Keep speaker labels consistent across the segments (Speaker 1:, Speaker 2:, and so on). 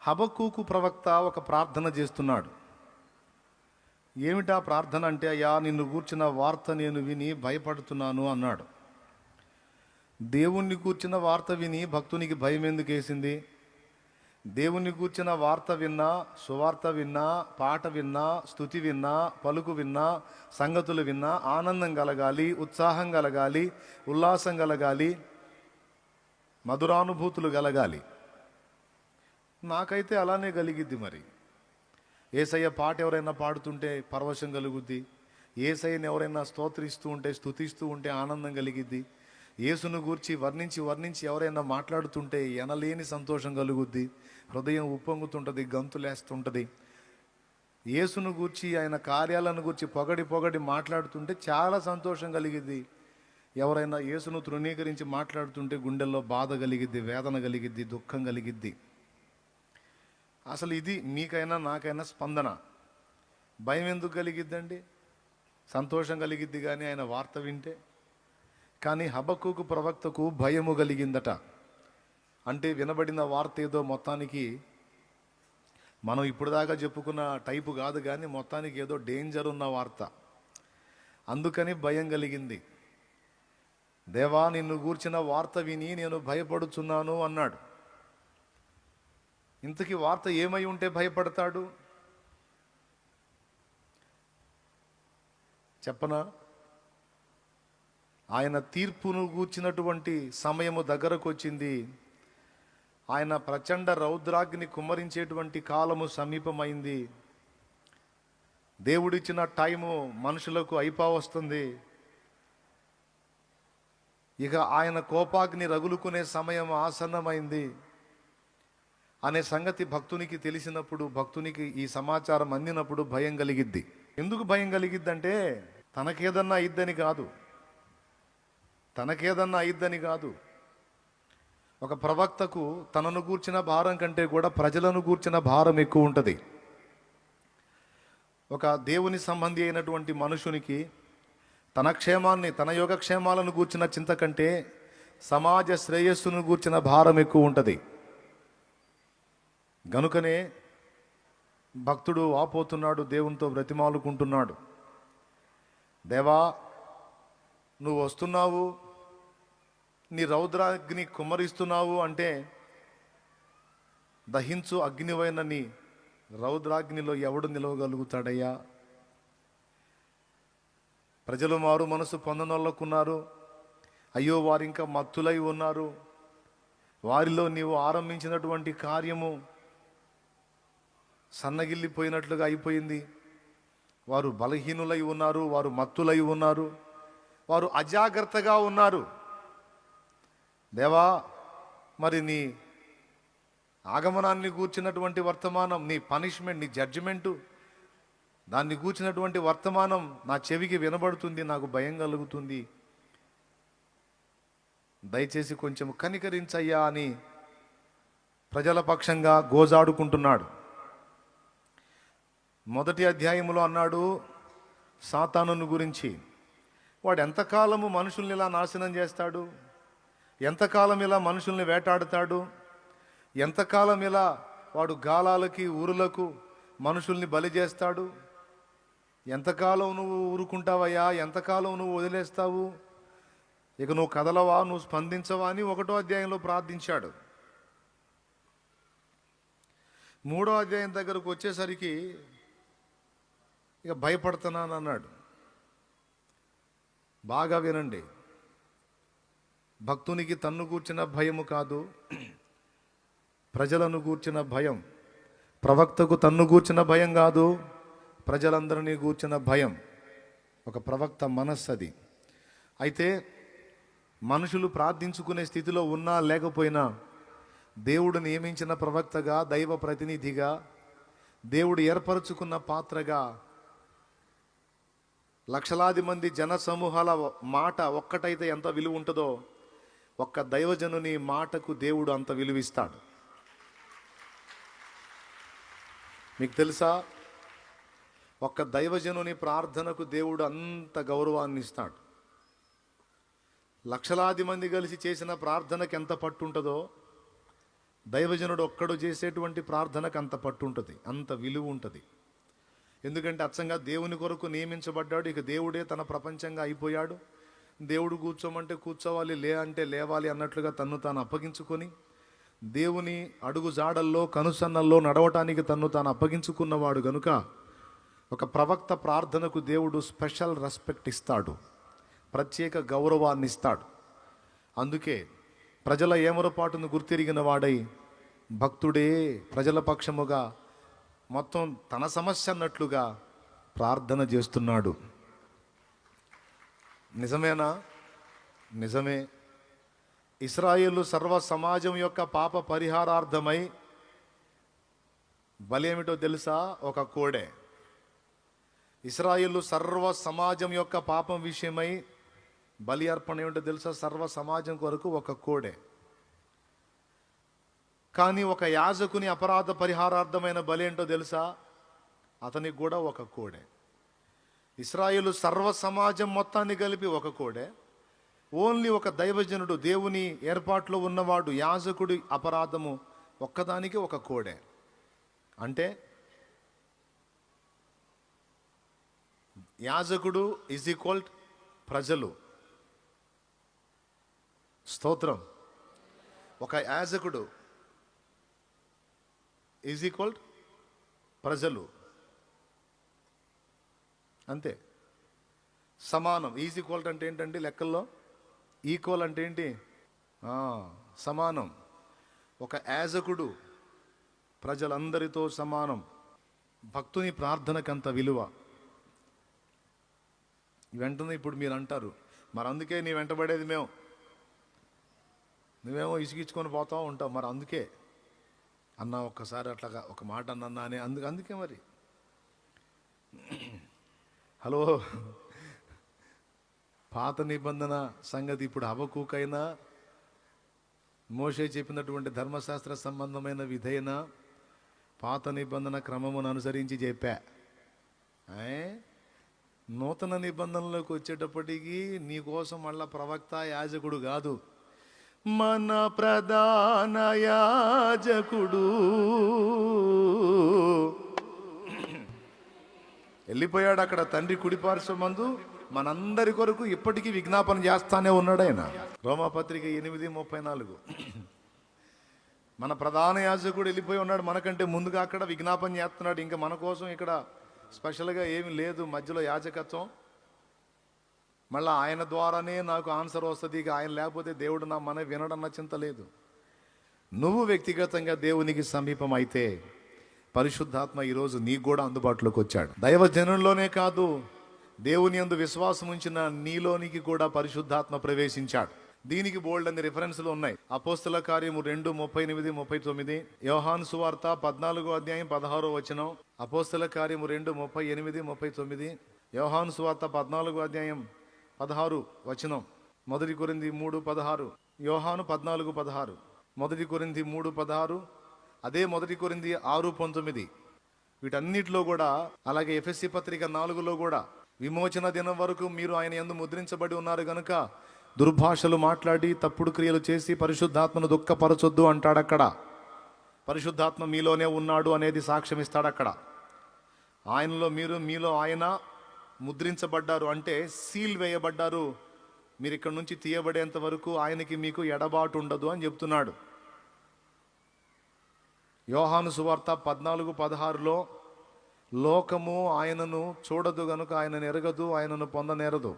Speaker 1: హబక్కూకు ప్రవక్త ఒక ప్రార్థన చేస్తున్నాడు. ఏమిటా ప్రార్థన అంటే, అయ్యా నిన్ను గూర్చిన వార్త నేను విని భయపడుతున్నాను అన్నాడు. దేవుణ్ణి గూర్చిన వార్త విని భక్తునికి భయం ఎందుకు వేసింది? దేవుణ్ణి గూర్చిన వార్త విన్నా, సువార్త విన్నా, పాట విన్నా, స్తుతి విన్నా, పలుకు విన్నా, సంగతులు విన్నా ఆనందం కలగాలి, ఉత్సాహం కలగాలి, ఉల్లాసం కలగాలి, మధురానుభూతులు కలగాలి. నాకైతే అలానే కలిగిద్ది. మరి యేసయ్య పాట ఎవరైనా పాడుతుంటే పరవశం కలుగుద్ది. యేసయ్యని ఎవరైనా స్తోత్రిస్తూ ఉంటే, స్తుతిస్తూ ఉంటే ఆనందం కలిగిద్ది. యేసును గూర్చి వర్ణించి ఎవరైనా మాట్లాడుతుంటే ఎనలేని సంతోషం కలుగుద్ది. హృదయం ఉప్పొంగుతుంటుంది, గంతులేస్తుంటుంది. యేసును గూర్చి, ఆయన కార్యాలను గూర్చి పొగడి మాట్లాడుతుంటే చాలా సంతోషం కలిగిద్ది. ఎవరైనా యేసును తృణీకరించి మాట్లాడుతుంటే గుండెల్లో బాధ కలిగిద్ది, వేదన కలిగిద్ది, దుఃఖం కలిగిద్ది. అసలు ఇది మీకైనా నాకైనా స్పందన. భయం ఎందుకు కలిగిద్దండి? సంతోషం కలిగిద్ది కానీ ఆయన వార్త వింటే. కానీ హబక్కూకు ప్రవక్తకు భయము కలిగిందట. అంటే వినబడిన వార్త ఏదో మొత్తానికి మనం ఇప్పుడు దాకా చెప్పుకున్న టైపు కాదు, కానీ మొత్తానికి ఏదో డేంజర్ ఉన్న వార్త. అందుకని భయం కలిగింది. దేవా నిన్ను గూర్చిన వార్త విని నేను భయపడుచున్నాను అన్నాడు. ఇంతకీ వార్త ఏమై ఉంటే భయపడతాడు చెప్పనా? ఆయన తీర్పును గూర్చినటువంటి సమయము దగ్గరకు వచ్చింది. ఆయన ప్రచండ రౌద్రాగ్ని కుమ్మరించేటువంటి కాలము సమీపమైంది. దేవుడిచ్చిన టైము మనుషులకు అయిపోవస్తుంది. ఇక ఆయన కోపాగ్ని రగులుకునే సమయం ఆసన్నమైంది అనే సంగతి భక్తునికి తెలిసినప్పుడు, భక్తునికి ఈ సమాచారం అందినప్పుడు భయం కలిగిద్ది. ఎందుకు భయం కలిగిద్దంటే తనకేదన్నా అయిద్దని కాదు. ఒక ప్రవక్తకు తనను గూర్చిన భారం కంటే కూడా ప్రజలను గూర్చిన భారం ఎక్కువ ఉంటుంది. ఒక దేవుని సంబంధి అయినటువంటి మనుషునికి తన క్షేమాన్ని, తన యోగక్షేమాలను గూర్చిన చింత కంటే సమాజ శ్రేయస్సును గూర్చిన భారం ఎక్కువ ఉంటుంది. గనుకనే భక్తుడు వాపోతున్నాడు, దేవునితో బ్రతిమాలుకుంటున్నాడు. దేవా నువ్వు వస్తున్నావు, నీ రౌద్రాగ్ని కుమ్మరిస్తున్నావు అంటే దహించు అగ్నివైన నీ రౌద్రాగ్నిలో ఎవడు నిలవగలుగుతాడయ్యా? ప్రజలు మారు మనసు పొందనోళ్ళకున్నారు. అయ్యో వారు ఇంకా మత్తులై ఉన్నారు. వారిలో నీవు ఆరంభించినటువంటి కార్యము సన్నగిల్లిపోయినట్లుగా అయిపోయింది. వారు బలహీనులై ఉన్నారు, వారు మత్తులై ఉన్నారు, వారు అజాగ్రత్తగా ఉన్నారు. దేవా మరి నీ ఆగమనాన్ని గూర్చినటువంటి వర్తమానం, నీ పనిష్మెంట్, నీ జడ్జిమెంటు, దాన్ని గూర్చినటువంటి వర్తమానం నా చెవికి వినబడుతుంది, నాకు భయం కలుగుతుంది. దయచేసి కొంచెం కనికరించయ్యా అని ప్రజల పక్షంగా గోజాడుకుంటున్నాడు. మొదటి అధ్యాయములో అన్నాడు సాతానును గురించి. వాడు ఎంతకాలము మనుషుల్ని ఇలా నాశనం చేస్తాడు, ఎంతకాలం ఇలా మనుషుల్ని వేటాడుతాడు, ఎంతకాలం ఇలా వాడు గాలాలకి ఊరులకు మనుషుల్ని బలి చేస్తాడు, ఎంతకాలం నువ్వు ఊరుకుంటావయ్యా, ఎంతకాలం నువ్వు వదిలేస్తావు, ఇక నువ్వు కదలవా, నువ్వు స్పందించవా అని 1వ అధ్యాయంలో ప్రార్థించాడు. 3వ అధ్యాయం దగ్గరకు వచ్చేసరికి ఇక భయపడుతున్నాను అన్నాడు. బాగా వినండి, భక్తునికి తన్ను గూర్చిన భయము కాదు, ప్రజలను గూర్చిన భయం. ప్రవక్తకు తన్ను గూర్చిన భయం కాదు, ప్రజలందరినీ గూర్చిన భయం. ఒక ప్రవక్త మనస్సు అది. అయితే మనుషులు ప్రార్థించుకునే స్థితిలో ఉన్నా లేకపోయినా దేవుడు నియమించిన ప్రవక్తగా, దైవ ప్రతినిధిగా, దేవుడు ఏర్పరచుకున్న పాత్రగా లక్షలాది మంది జన సమూహాల మాట ఒక్కటైతే ఎంత విలువ ఉంటుందో, ఒక్క దైవజనుని మాటకు దేవుడు అంత విలువిస్తాడు. మీకు తెలుసా, ఒక్క దైవజనుని ప్రార్థనకు దేవుడు అంత గౌరవాన్ని ఇస్తాడు. లక్షలాది మంది కలిసి చేసిన ప్రార్థనకి ఎంత పట్టుంటుందో, దైవజనుడు ఒక్కడు చేసేటువంటి ప్రార్థనకు అంత పట్టు ఉంటుంది, అంత విలువ ఉంటుంది. ఎందుకంటే అచ్చంగా దేవుని కొరకు నియమించబడ్డాడు. ఇక దేవుడే తన ప్రపంచంగా అయిపోయాడు. దేవుడు కూర్చోమంటే కూర్చోవాలి, లే అంటే లేవాలి అన్నట్లుగా తన్ను తాను అప్పగించుకొని దేవుని అడుగు జాడల్లో కనుసన్నల్లో నడవటానికి తన్ను తాను అప్పగించుకున్నవాడు గనుక ఒక ప్రవక్త ప్రార్థనకు దేవుడు స్పెషల్ రెస్పెక్ట్ ఇస్తాడు, ప్రత్యేక గౌరవాన్ని ఇస్తాడు. అందుకే ప్రజల ఏమరపాటును గుర్తిరిగిన వాడై భక్తుడే ప్రజల పక్షముగా మొత్తం తన సమస్య అన్నట్లుగా ప్రార్థన చేస్తున్నాడు. నిజమేనా? నిజమే. ఇశ్రాయేలు సర్వ సమాజం యొక్క పాప పరిహారార్థమై బలి ఏమిటో తెలుసా? ఒక కోడె. ఇశ్రాయేలు సర్వ సమాజం యొక్క పాపం విషయమై బలి అర్పణ ఏమిటో తెలుసా? సర్వ సమాజం కొరకు ఒక కోడె. కానీ ఒక యాజకుని అపరాధ పరిహారార్థమైన బలి ఏంటో తెలుసా? అతనికి కూడా ఒక కోడె. ఇశ్రాయేలు సర్వ సమాజం మొత్తాన్ని కలిపి ఒక కోడె. ఓన్లీ ఒక దైవజనుడు, దేవుని ఏర్పాట్లో ఉన్నవాడు, యాజకుడి అపరాధము ఒక్కదానికి ఒక కోడె. అంటే యాజకుడు ఈజ్ ఈక్వల్ ప్రజలు. స్తోత్రం. ఒక యాజకుడు ఈజ్ ఈక్వల్ ప్రజలు, అంతే. సమానం. ఈజ్ ఈక్వల్ అంటే ఏంటంటే లెక్కల్లో ఈక్వల్ అంటే ఏంటి? సమానం. ఒక యాజకుడు ప్రజలందరితో సమానం. భక్తుని ప్రార్థనకంత విలువ. వెంటనే ఇప్పుడు మీరు అంటారు, మరి అందుకే నీ వెంటబడేది నువ్వేమో ఇసుకిచ్చుకొని పోతా ఉంటావు, మరి అందుకే అన్నా ఒక్కసారి అట్లాగా ఒక మాట అన్నా అని అందుకే మరి. హలో, పాత నిబంధన సంగతి ఇప్పుడు హబక్కూకైనా మోషే చెప్పినటువంటి ధర్మశాస్త్ర సంబంధమైన విధైన పాత నిబంధన క్రమమును అనుసరించి చెప్పా. నూతన నిబంధనలోకి వచ్చేటప్పటికీ నీకోసం మళ్ళా ప్రవక్త యాజకుడు కాదు, మన ప్రధాన యాజకుడు వెళ్ళిపోయాడు. అక్కడ తండ్రి కుడిపార్శ్వమందు మనందరి కొరకు ఇప్పటికీ విజ్ఞాపన చేస్తానే ఉన్నాడు ఆయన. రోమాపత్రిక 8:34. మన ప్రధాన యాజకుడు వెళ్ళిపోయి ఉన్నాడు, మనకంటే ముందుగా అక్కడ విజ్ఞాపన చేస్తున్నాడు. ఇంకా మన కోసం ఇక్కడ స్పెషల్గా ఏమి లేదు మధ్యలో యాజకత్వం. మళ్ళీ ఆయన ద్వారానే నాకు ఆన్సర్ వస్తుంది. ఇక ఆయన లేకపోతే దేవుడు నా మన వినడన్న చింత లేదు. నువ్వు వ్యక్తిగతంగా దేవునికి సమీపం అయితే పరిశుద్ధాత్మ ఈరోజు నీకు కూడా అందుబాటులోకి వచ్చాడు. దైవజనుల్లోనే కాదు, దేవుని యందు విశ్వాసం ఉంచిన నీలోనికి కూడా పరిశుద్ధాత్మ ప్రవేశించాడు. దీనికి బోల్డ్ అనే రిఫరెన్స్లు ఉన్నాయి. అపోస్తల కార్యము 2:38-39, యోహాను సువార్త 14:16. అపోస్తల కార్యము 2:38-39, యోహాను సువార్త 14:16. మొదటి కొరింథీ 3:16, యోహాను 14:16, మొదటి కొరింథీ 3:16, అదే మొదటి కొరింథీ 6:19. వీటన్నిటిలో కూడా, అలాగే ఎఫెసీ పత్రిక 4లో కూడా విమోచన దినం వరకు మీరు ఆయన యందు ముద్రించబడి ఉన్నారు గనుక దుర్భాషలు మాట్లాడి తప్పుడు క్రియలు చేసి పరిశుద్ధాత్మను దుఃఖపరచొద్దు అంటాడు. అక్కడ పరిశుద్ధాత్మ మీలోనే ఉన్నాడు అనేది సాక్ష్యం ఇస్తాడు. అక్కడ ఆయనలో మీరు, మీలో ఆయన ముద్రించబడ్డారు అంటే సీల్ వేయబడ్డారు. మీరు ఇక్కడ నుంచి తీయబడేంత వరకు ఆయనకి మీకు ఎడబాటు ఉండదు అని చెప్తున్నాడు. యోహాను సువార్త 14:16లో లోకము ఆయనను చూడదు గనుక ఆయనను ఎరగదు, ఆయనను పొందనేరదు.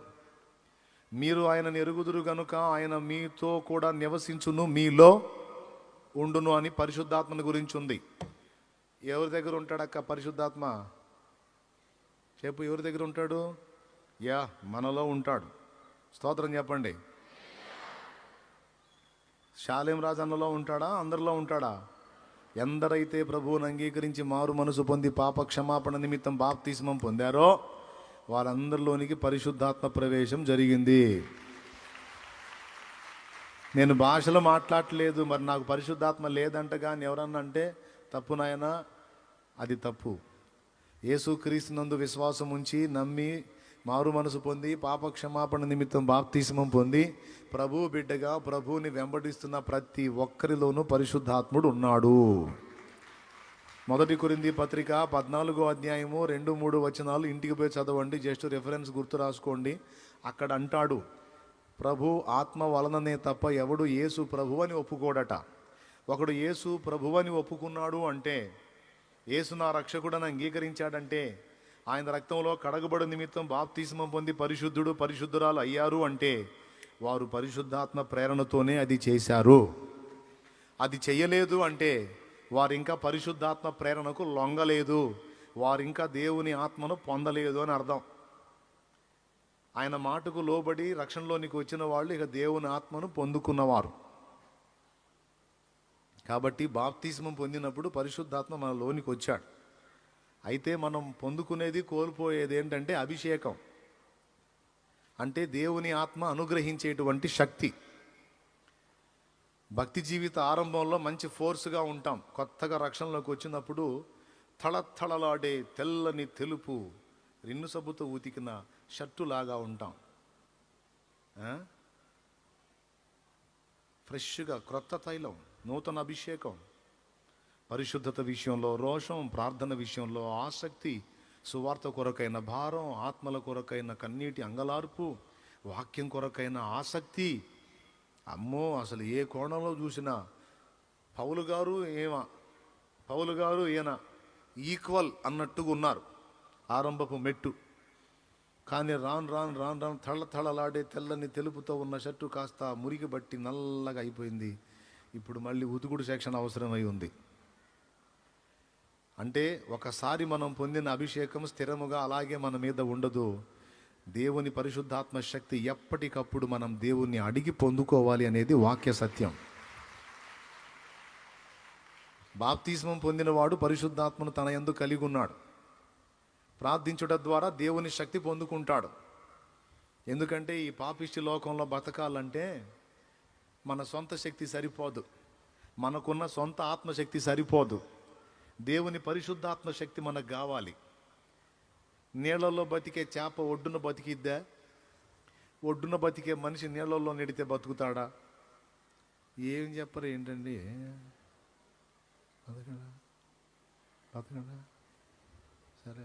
Speaker 1: మీరు ఆయనను ఎరుగుదురు గనుక ఆయన మీతో కూడా నివసించును, మీలో ఉండును అని పరిశుద్ధాత్మను గురించి ఉంది. ఎవరి దగ్గర ఉంటాడక్క పరిశుద్ధాత్మ? చెప్పు, ఎవరి దగ్గర ఉంటాడు? మనలో ఉంటాడు. స్తోత్రం చెప్పండి. శాలేం రాజన్నలో ఉంటాడా? అందరిలో ఉంటాడా? ఎందరైతే ప్రభువును అంగీకరించి మారు మనసు పొంది పాప క్షమాపణ నిమిత్తం బాప్తిస్మం పొందారో వారందరిలోనికి పరిశుద్ధాత్మ ప్రవేశం జరిగింది. నేను భాషలో మాట్లాడలేదు, మరి నాకు పరిశుద్ధాత్మ లేదంట కానీ ఎవరన్నా అంటే తప్పు నాయనా, అది తప్పు. యేసుక్రీస్తునందు విశ్వాసం ఉంచి నమ్మి మారు మనసు పొంది పాప క్షమాపణ నిమిత్తం బాప్తిస్మం పొంది ప్రభు బిడ్డగా ప్రభువుని వెంబడిస్తున్న ప్రతి ఒక్కరిలోనూ పరిశుద్ధాత్ముడు ఉన్నాడు. 1 కొరింథీ పత్రిక 14వ అధ్యాయము 2-3 వచనాలు ఇంటికి పోయి చదవండి. జస్ట్ రెఫరెన్స్ గుర్తు రాసుకోండి. అక్కడ అంటాడు, ప్రభు ఆత్మ వలననే తప్ప ఎవడు యేసు ప్రభు అని ఒప్పుకోడట. ఒకడు యేసు ప్రభు అని ఒప్పుకున్నాడు అంటే, యేసు నా రక్షకుడని అంగీకరించాడంటే, ఆయన రక్తంలో కడగబడు నిమిత్తం బాప్తిస్మం పొంది పరిశుద్ధుడు పరిశుద్ధురాలు అయ్యారు అంటే, వారు పరిశుద్ధాత్మ ప్రేరణతోనే అది చేశారు. అది చెయ్యలేదు అంటే వారు ఇంకా పరిశుద్ధాత్మ ప్రేరణకు లొంగలేదు, వారు ఇంకా దేవుని ఆత్మను పొందలేదు అని అర్థం. ఆయన మాటకు లోబడి రక్షణలోనికి వచ్చిన వాళ్ళు ఇక దేవుని ఆత్మను పొందుకున్నవారు. కాబట్టి బాప్తిస్మం పొందినప్పుడు పరిశుద్ధాత్మ మన లోనికి వచ్చాడు. అయితే మనం పొందుకునేది కోల్పోయేది ఏంటంటే అభిషేకం, అంటే దేవుని ఆత్మ అనుగ్రహించేటువంటి శక్తి. భక్తి జీవిత ఆరంభంలో మంచి ఫోర్స్గా ఉంటాం. కొత్తగా రక్షణలోకి వచ్చినప్పుడు తళతళలాడే తెల్లని తెలుపు రిన్ను సబ్బుతో ఉతికిన షర్టు లాగా ఉంటాం. ఫ్రెష్గా క్రొత్త తైలం, నూతన అభిషేకం, పరిశుద్ధత విషయంలో రోషం, ప్రార్థన విషయంలో ఆసక్తి, సువార్త కొరకైన భారం, ఆత్మల కొరకైన కన్నీటి అంగలార్పు, వాక్యం కొరకైన ఆసక్తి. అమ్మో, అసలు ఏ కోణంలో చూసినా పౌలు గారు ఈయన ఈక్వల్ అన్నట్టుగా ఉన్నారు ఆరంభపు మెట్టు. కానీ రాను తళతళలాడే తెల్లని తెలుపుతో ఉన్న షర్టు కాస్త మురికి బట్టి నల్లగా అయిపోయింది. ఇప్పుడు మళ్ళీ ఉతుకుడు సెక్షన్ అవసరమై ఉంది. అంటే ఒకసారి మనం పొందిన అభిషేకం స్థిరముగా అలాగే మన మీద ఉండదు. దేవుని పరిశుద్ధాత్మ శక్తి ఎప్పటికప్పుడు మనం దేవుణ్ణి అడిగి పొందుకోవాలి అనేది వాక్య సత్యం. బాప్తిస్మం పొందినవాడు పరిశుద్ధాత్మను తన యందు కలిగి ఉన్నాడు. ప్రార్థించుట ద్వారా దేవుని శక్తి పొందుకుంటాడు. ఎందుకంటే ఈ పాపిష్టి లోకంలో బతకాలంటే మన సొంత శక్తి సరిపోదు, మనకున్న సొంత ఆత్మశక్తి సరిపోదు. దేవుని పరిశుద్ధాత్మ శక్తి మనకు కావాలి. నీళ్లలో బతికే చేప ఒడ్డున బతికిద్దా? ఒడ్డున బతికే మనిషి నీళ్లలో నెడితే బతుకుతాడా? ఏం చెప్పరు ఏంటండి, బతకడా సరే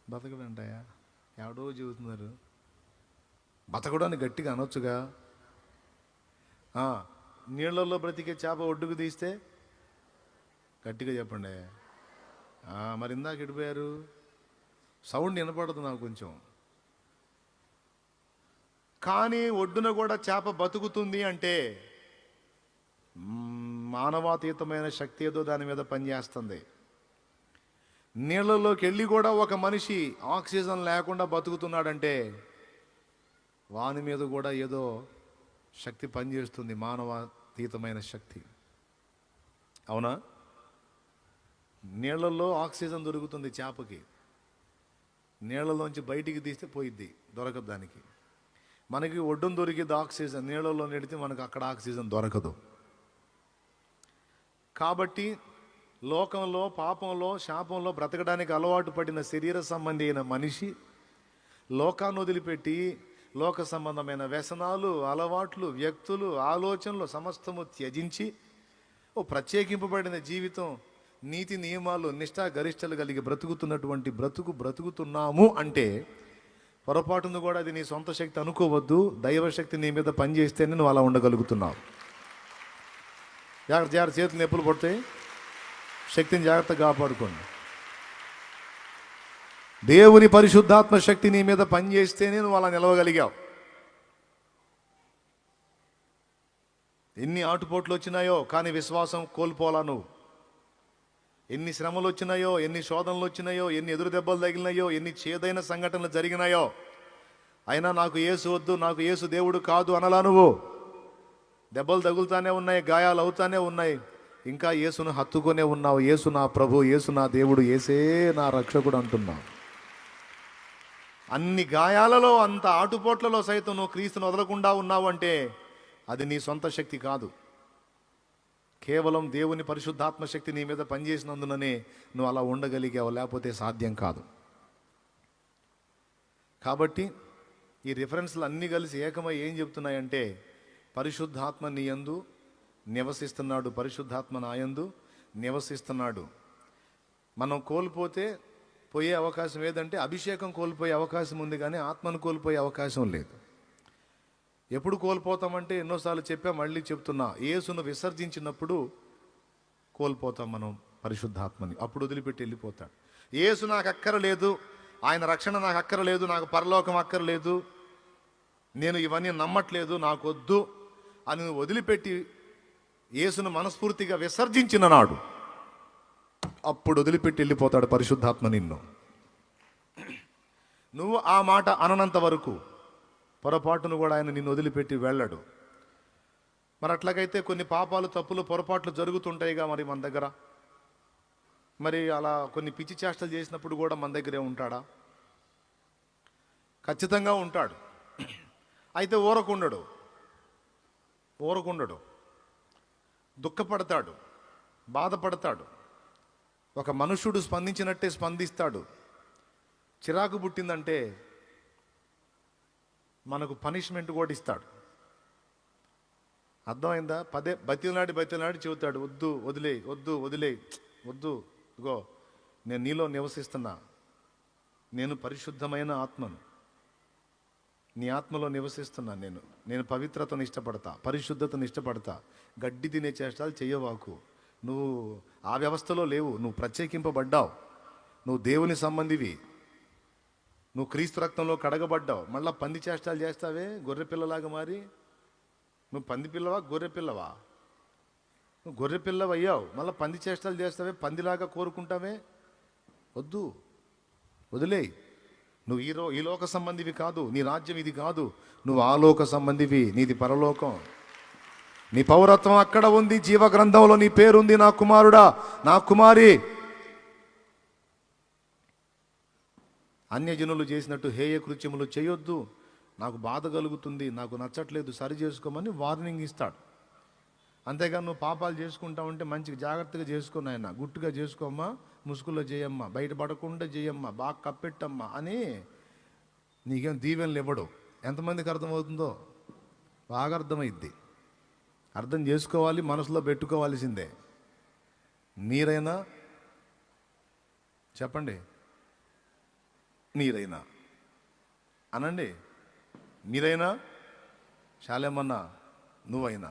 Speaker 1: బతకడంటాయా? ఎవడో చెబుతున్నారు. బతకడాన్ని గట్టిగా అనొచ్చుగా. నీళ్లలో బ్రతికే చేప ఒడ్డుకు తీస్తే గట్టిగా చెప్పండి. మరి ఇందాక ఎడిపోయారు, సౌండ్ వినపడదు నాకు కొంచెం. కానీ ఒడ్డున కూడా చేప బతుకుతుంది అంటే మానవాతీతమైన శక్తి ఏదో దాని మీద పనిచేస్తుంది. నీళ్ళలోకి వెళ్ళి కూడా ఒక మనిషి ఆక్సిజన్ లేకుండా బతుకుతున్నాడంటే వాని మీద కూడా ఏదో శక్తి పనిచేస్తుంది, మానవాతీతమైన శక్తి. అవునా? నీళ్లలో ఆక్సిజన్ దొరుకుతుంది చేపకి, నీళ్లలోంచి బయటికి తీస్తే పోయిద్ది, దొరకదు దానికి. మనకి ఒడ్డున దొరికిద్ది ఆక్సిజన్, నీళ్లలో నెడితే మనకు అక్కడ ఆక్సిజన్ దొరకదు. కాబట్టి లోకంలో, పాపంలో, శాపంలో బ్రతకడానికి అలవాటు పడిన శరీర సంబంధి అయిన మనిషి లోకాన్ని వదిలిపెట్టి లోక సంబంధమైన వ్యసనాలు, అలవాట్లు, వ్యక్తులు, ఆలోచనలు సమస్తము త్యజించి ఓ ప్రత్యేకింపబడిన జీవితం, నీతి నియమాలు, నిష్ఠా గరిష్టలు కలిగి బ్రతుకుతున్నటువంటి బ్రతుకుతున్నాము అంటే పొరపాటును కూడా అది నీ సొంత శక్తి అనుకోవద్దు. దైవశక్తి నీ మీద పనిచేస్తేనే నువ్వు అలా ఉండగలుగుతున్నావు. జాగ్రత్త చేతులు నొప్పులు పడతాయి, శక్తిని జాగ్రత్తగా కాపాడుకోండి. దేవుని పరిశుద్ధాత్మ శక్తి నీ మీద పనిచేస్తేనే నువ్వు అలా నిలవగలిగావు. ఎన్ని ఆటుపోట్లు వచ్చినాయో కానీ విశ్వాసం కోల్పోలా నువ్వు. ఎన్ని శ్రమలు వచ్చినాయో, ఎన్ని శోధనలు వచ్చినాయో, ఎన్ని ఎదురు దెబ్బలు తగిలినాయో, ఎన్ని చేదైన సంఘటనలు జరిగినాయో, అయినా నాకు యేసు వద్దు, నాకు యేసు దేవుడు కాదు అనలా నువ్వు. దెబ్బలు తగులుతానే ఉన్నాయి, గాయాలు అవుతానే ఉన్నాయి, ఇంకా యేసును హత్తుకొనే ఉన్నావు. యేసు నా ప్రభు, యేసు నా దేవుడు, యేసే నా రక్షకుడు అంటున్నావు. అన్ని గాయాలలో, అంత ఆటుపోట్లలో సైతం నువ్వు క్రీస్తును వదలకుండా ఉన్నావు అంటే అది నీ సొంత శక్తి కాదు. కేవలం దేవుని పరిశుద్ధాత్మ శక్తి నీ మీద పనిచేసినందుననే నువ్వు అలా ఉండగలిగావు, లేకపోతే సాధ్యం కాదు. కాబట్టి ఈ రిఫరెన్స్లు అన్నీ కలిసి ఏకమై ఏం చెప్తున్నాయంటే, పరిశుద్ధాత్మ నీ యందు నివసిస్తున్నాడు, పరిశుద్ధాత్మ నా యందు నివసిస్తున్నాడు. మనం కోల్పోతే పోయే అవకాశం ఏదంటే, అభిషేకం కోల్పోయే అవకాశం ఉంది, కానీ ఆత్మను కోల్పోయే అవకాశం లేదు. ఎప్పుడు కోల్పోతామంటే, ఎన్నోసార్లు చెప్పా, మళ్ళీ చెప్తున్నా, యేసును విసర్జించినప్పుడు కోల్పోతాం మనం పరిశుద్ధాత్మని. అప్పుడు వదిలిపెట్టి వెళ్ళిపోతాడు. యేసు నాకు అక్కరలేదు, ఆయన రక్షణ నాకు అక్కరలేదు, నాకు పరలోకం అక్కరలేదు, నేను ఇవన్నీ నమ్మట్లేదు, నాకు వద్దు అని వదిలిపెట్టి యేసును మనస్ఫూర్తిగా విసర్జించిన నాడు అప్పుడు వదిలిపెట్టి వెళ్ళిపోతాడు పరిశుద్ధాత్మ నిన్ను. నువ్వు ఆ మాట అననంత వరకు పొరపాటును కూడా ఆయన నిన్ను వదిలిపెట్టి వెళ్ళడు. మరి అట్లాగైతే కొన్ని పాపాలు, తప్పులు, పొరపాట్లు జరుగుతుంటాయిగా మరి మన దగ్గర. మరి అలా కొన్ని పిచ్చి చేష్టలు చేసినప్పుడు కూడా మన దగ్గరే ఉంటాడా? ఖచ్చితంగా ఉంటాడు. అయితే ఊరకుండడు, దుఃఖపడతాడు, బాధపడతాడు. ఒక మనుష్యుడు స్పందించినట్టే స్పందిస్తాడు. చిరాకు పుట్టిందంటే మనకు పనిష్మెంట్ కూడా ఇస్తాడు. అర్థమైందా? బతిలాడి చెబుతాడు, వద్దు వదిలే, ఇగో నేను నీలో నివసిస్తున్నా, నేను పరిశుద్ధమైన ఆత్మను, నీ ఆత్మలో నివసిస్తున్నా, నేను పవిత్రతను ఇష్టపడతా, పరిశుద్ధతను ఇష్టపడతా. గడ్డి తినే చేష్టాలు చెయ్యవాకు. నువ్వు ఆ వ్యవస్థలో లేవు, నువ్వు ప్రత్యేకింపబడ్డావు, నువ్వు దేవుని సంబంధివి, నువ్వు క్రీస్తు రక్తంలో కడగబడ్డావు. మళ్ళీ పంది చేష్టాలు చేస్తావే గొర్రె పిల్లలాగా మారి. నువ్వు పంది పిల్లవా, గొర్రె పిల్లవా? నువ్వు గొర్రె పిల్లవు అయ్యావు, మళ్ళీ పంది చేష్టాలు చేస్తావే, పందిలాగా కోరుకుంటావే. వద్దు, వదిలేయి. నువ్వు ఈ లోక సంబంధివి కాదు, నీ రాజ్యం ఇది కాదు, నువ్వు ఆలోక సంబంధివి, నీది పరలోకం. నీ పౌరత్వం అక్కడ ఉంది, జీవ గ్రంథంలో నీ పేరుంది, నా కుమారుడా, నా కుమారి. అన్యజనులు చేసినట్టు హేయ కృత్యములు చేయొద్దు, నాకు బాధ కలుగుతుంది, నాకు నచ్చట్లేదు, సరి చేసుకోమని వార్నింగ్ ఇస్తాడు. అంతేగాని నువ్వు పాపాలు చేసుకుంటా ఉంటే మంచిగా జాగ్రత్తగా చేసుకుని ఆయన, గుట్టుగా చేసుకోమ్మా, ముసుగులో చేయమ్మా, బయటపడకుండా చేయమ్మా, బాగా కప్పెట్టమ్మా అని నీకేం దీవెనలు ఇవ్వడు. ఎంతమందికి అర్థమవుతుందో? బాగా అర్థమైద్ది. అర్థం చేసుకోవాలి, మనసులో పెట్టుకోవాల్సిందే. మీరైనా చెప్పండి, మీరైనా అనండి, మీరైనా చాలేమన్నా, నువ్వైనా,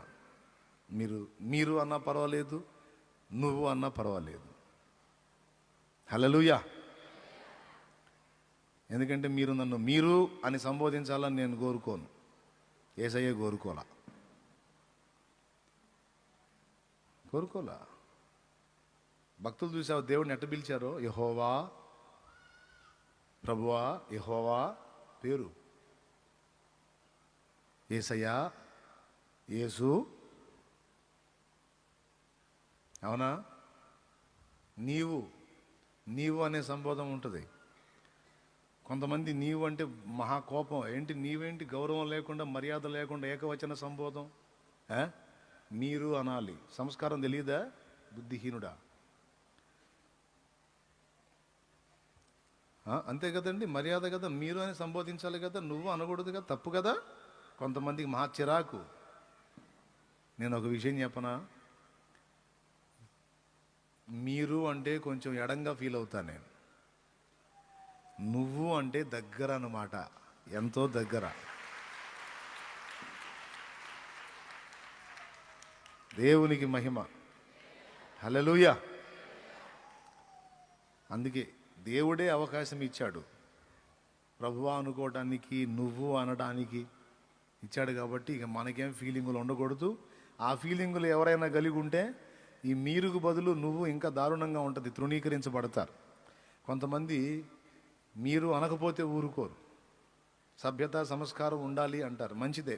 Speaker 1: మీరు అన్నా పర్వాలేదు, నువ్వు అన్నా పర్వాలేదు. హల్లెలూయా. ఎందుకంటే మీరు నన్ను మీరు అని సంబోధించాలని నేను కోరుకోను, యేసయ్య కోరుకోలా. భక్తులు చూసావు దేవుడిని ఎట్ట పిలిచారో, యెహోవా, ప్రభువా, యెహోవా పేరు, యేసయ్యా, యేసు. అవునా? నీవు అనే సంబోధన ఉంటుంది. కొంతమంది నీవు అంటే మహాకోపం. ఏంటి నీవేంటి? గౌరవం లేకుండా, మర్యాద లేకుండా ఏకవచన సంబోధం. మీరు అనాలి. సంస్కారం తెలియదా? బుద్ధిహీనుడా. అంతే కదండి, మర్యాద కదా, మీరు అని సంబోధించాలి కదా, నువ్వు అనకూడదు కదా, తప్పు కదా. కొంతమందికి మహా చిరాకు. నేను ఒక విషయం చెప్పనా, మీరు అంటే కొంచెం ఎడంగా ఫీల్ అవుతా నేను. నువ్వు అంటే దగ్గర అన్నమాట, ఎంతో దగ్గర. దేవునికి మహిమ. హల్లెలూయా. అందుకే దేవుడే అవకాశం ఇచ్చాడు ప్రభువా అనుకోవడానికి, నువ్వు అనడానికి ఇచ్చాడు. కాబట్టి ఇక మనకేం ఫీలింగులు ఉండకూడదు. ఆ ఫీలింగులు ఎవరైనా కలిగి ఉంటే ఈ మీరుకు బదులు నువ్వు ఇంకా దారుణంగా ఉంటుంది, తృణీకరించబడతారు. కొంతమంది మీరు అనకపోతే ఊరుకోరు, సభ్యత సంస్కారం ఉండాలి అంటారు. మంచిదే,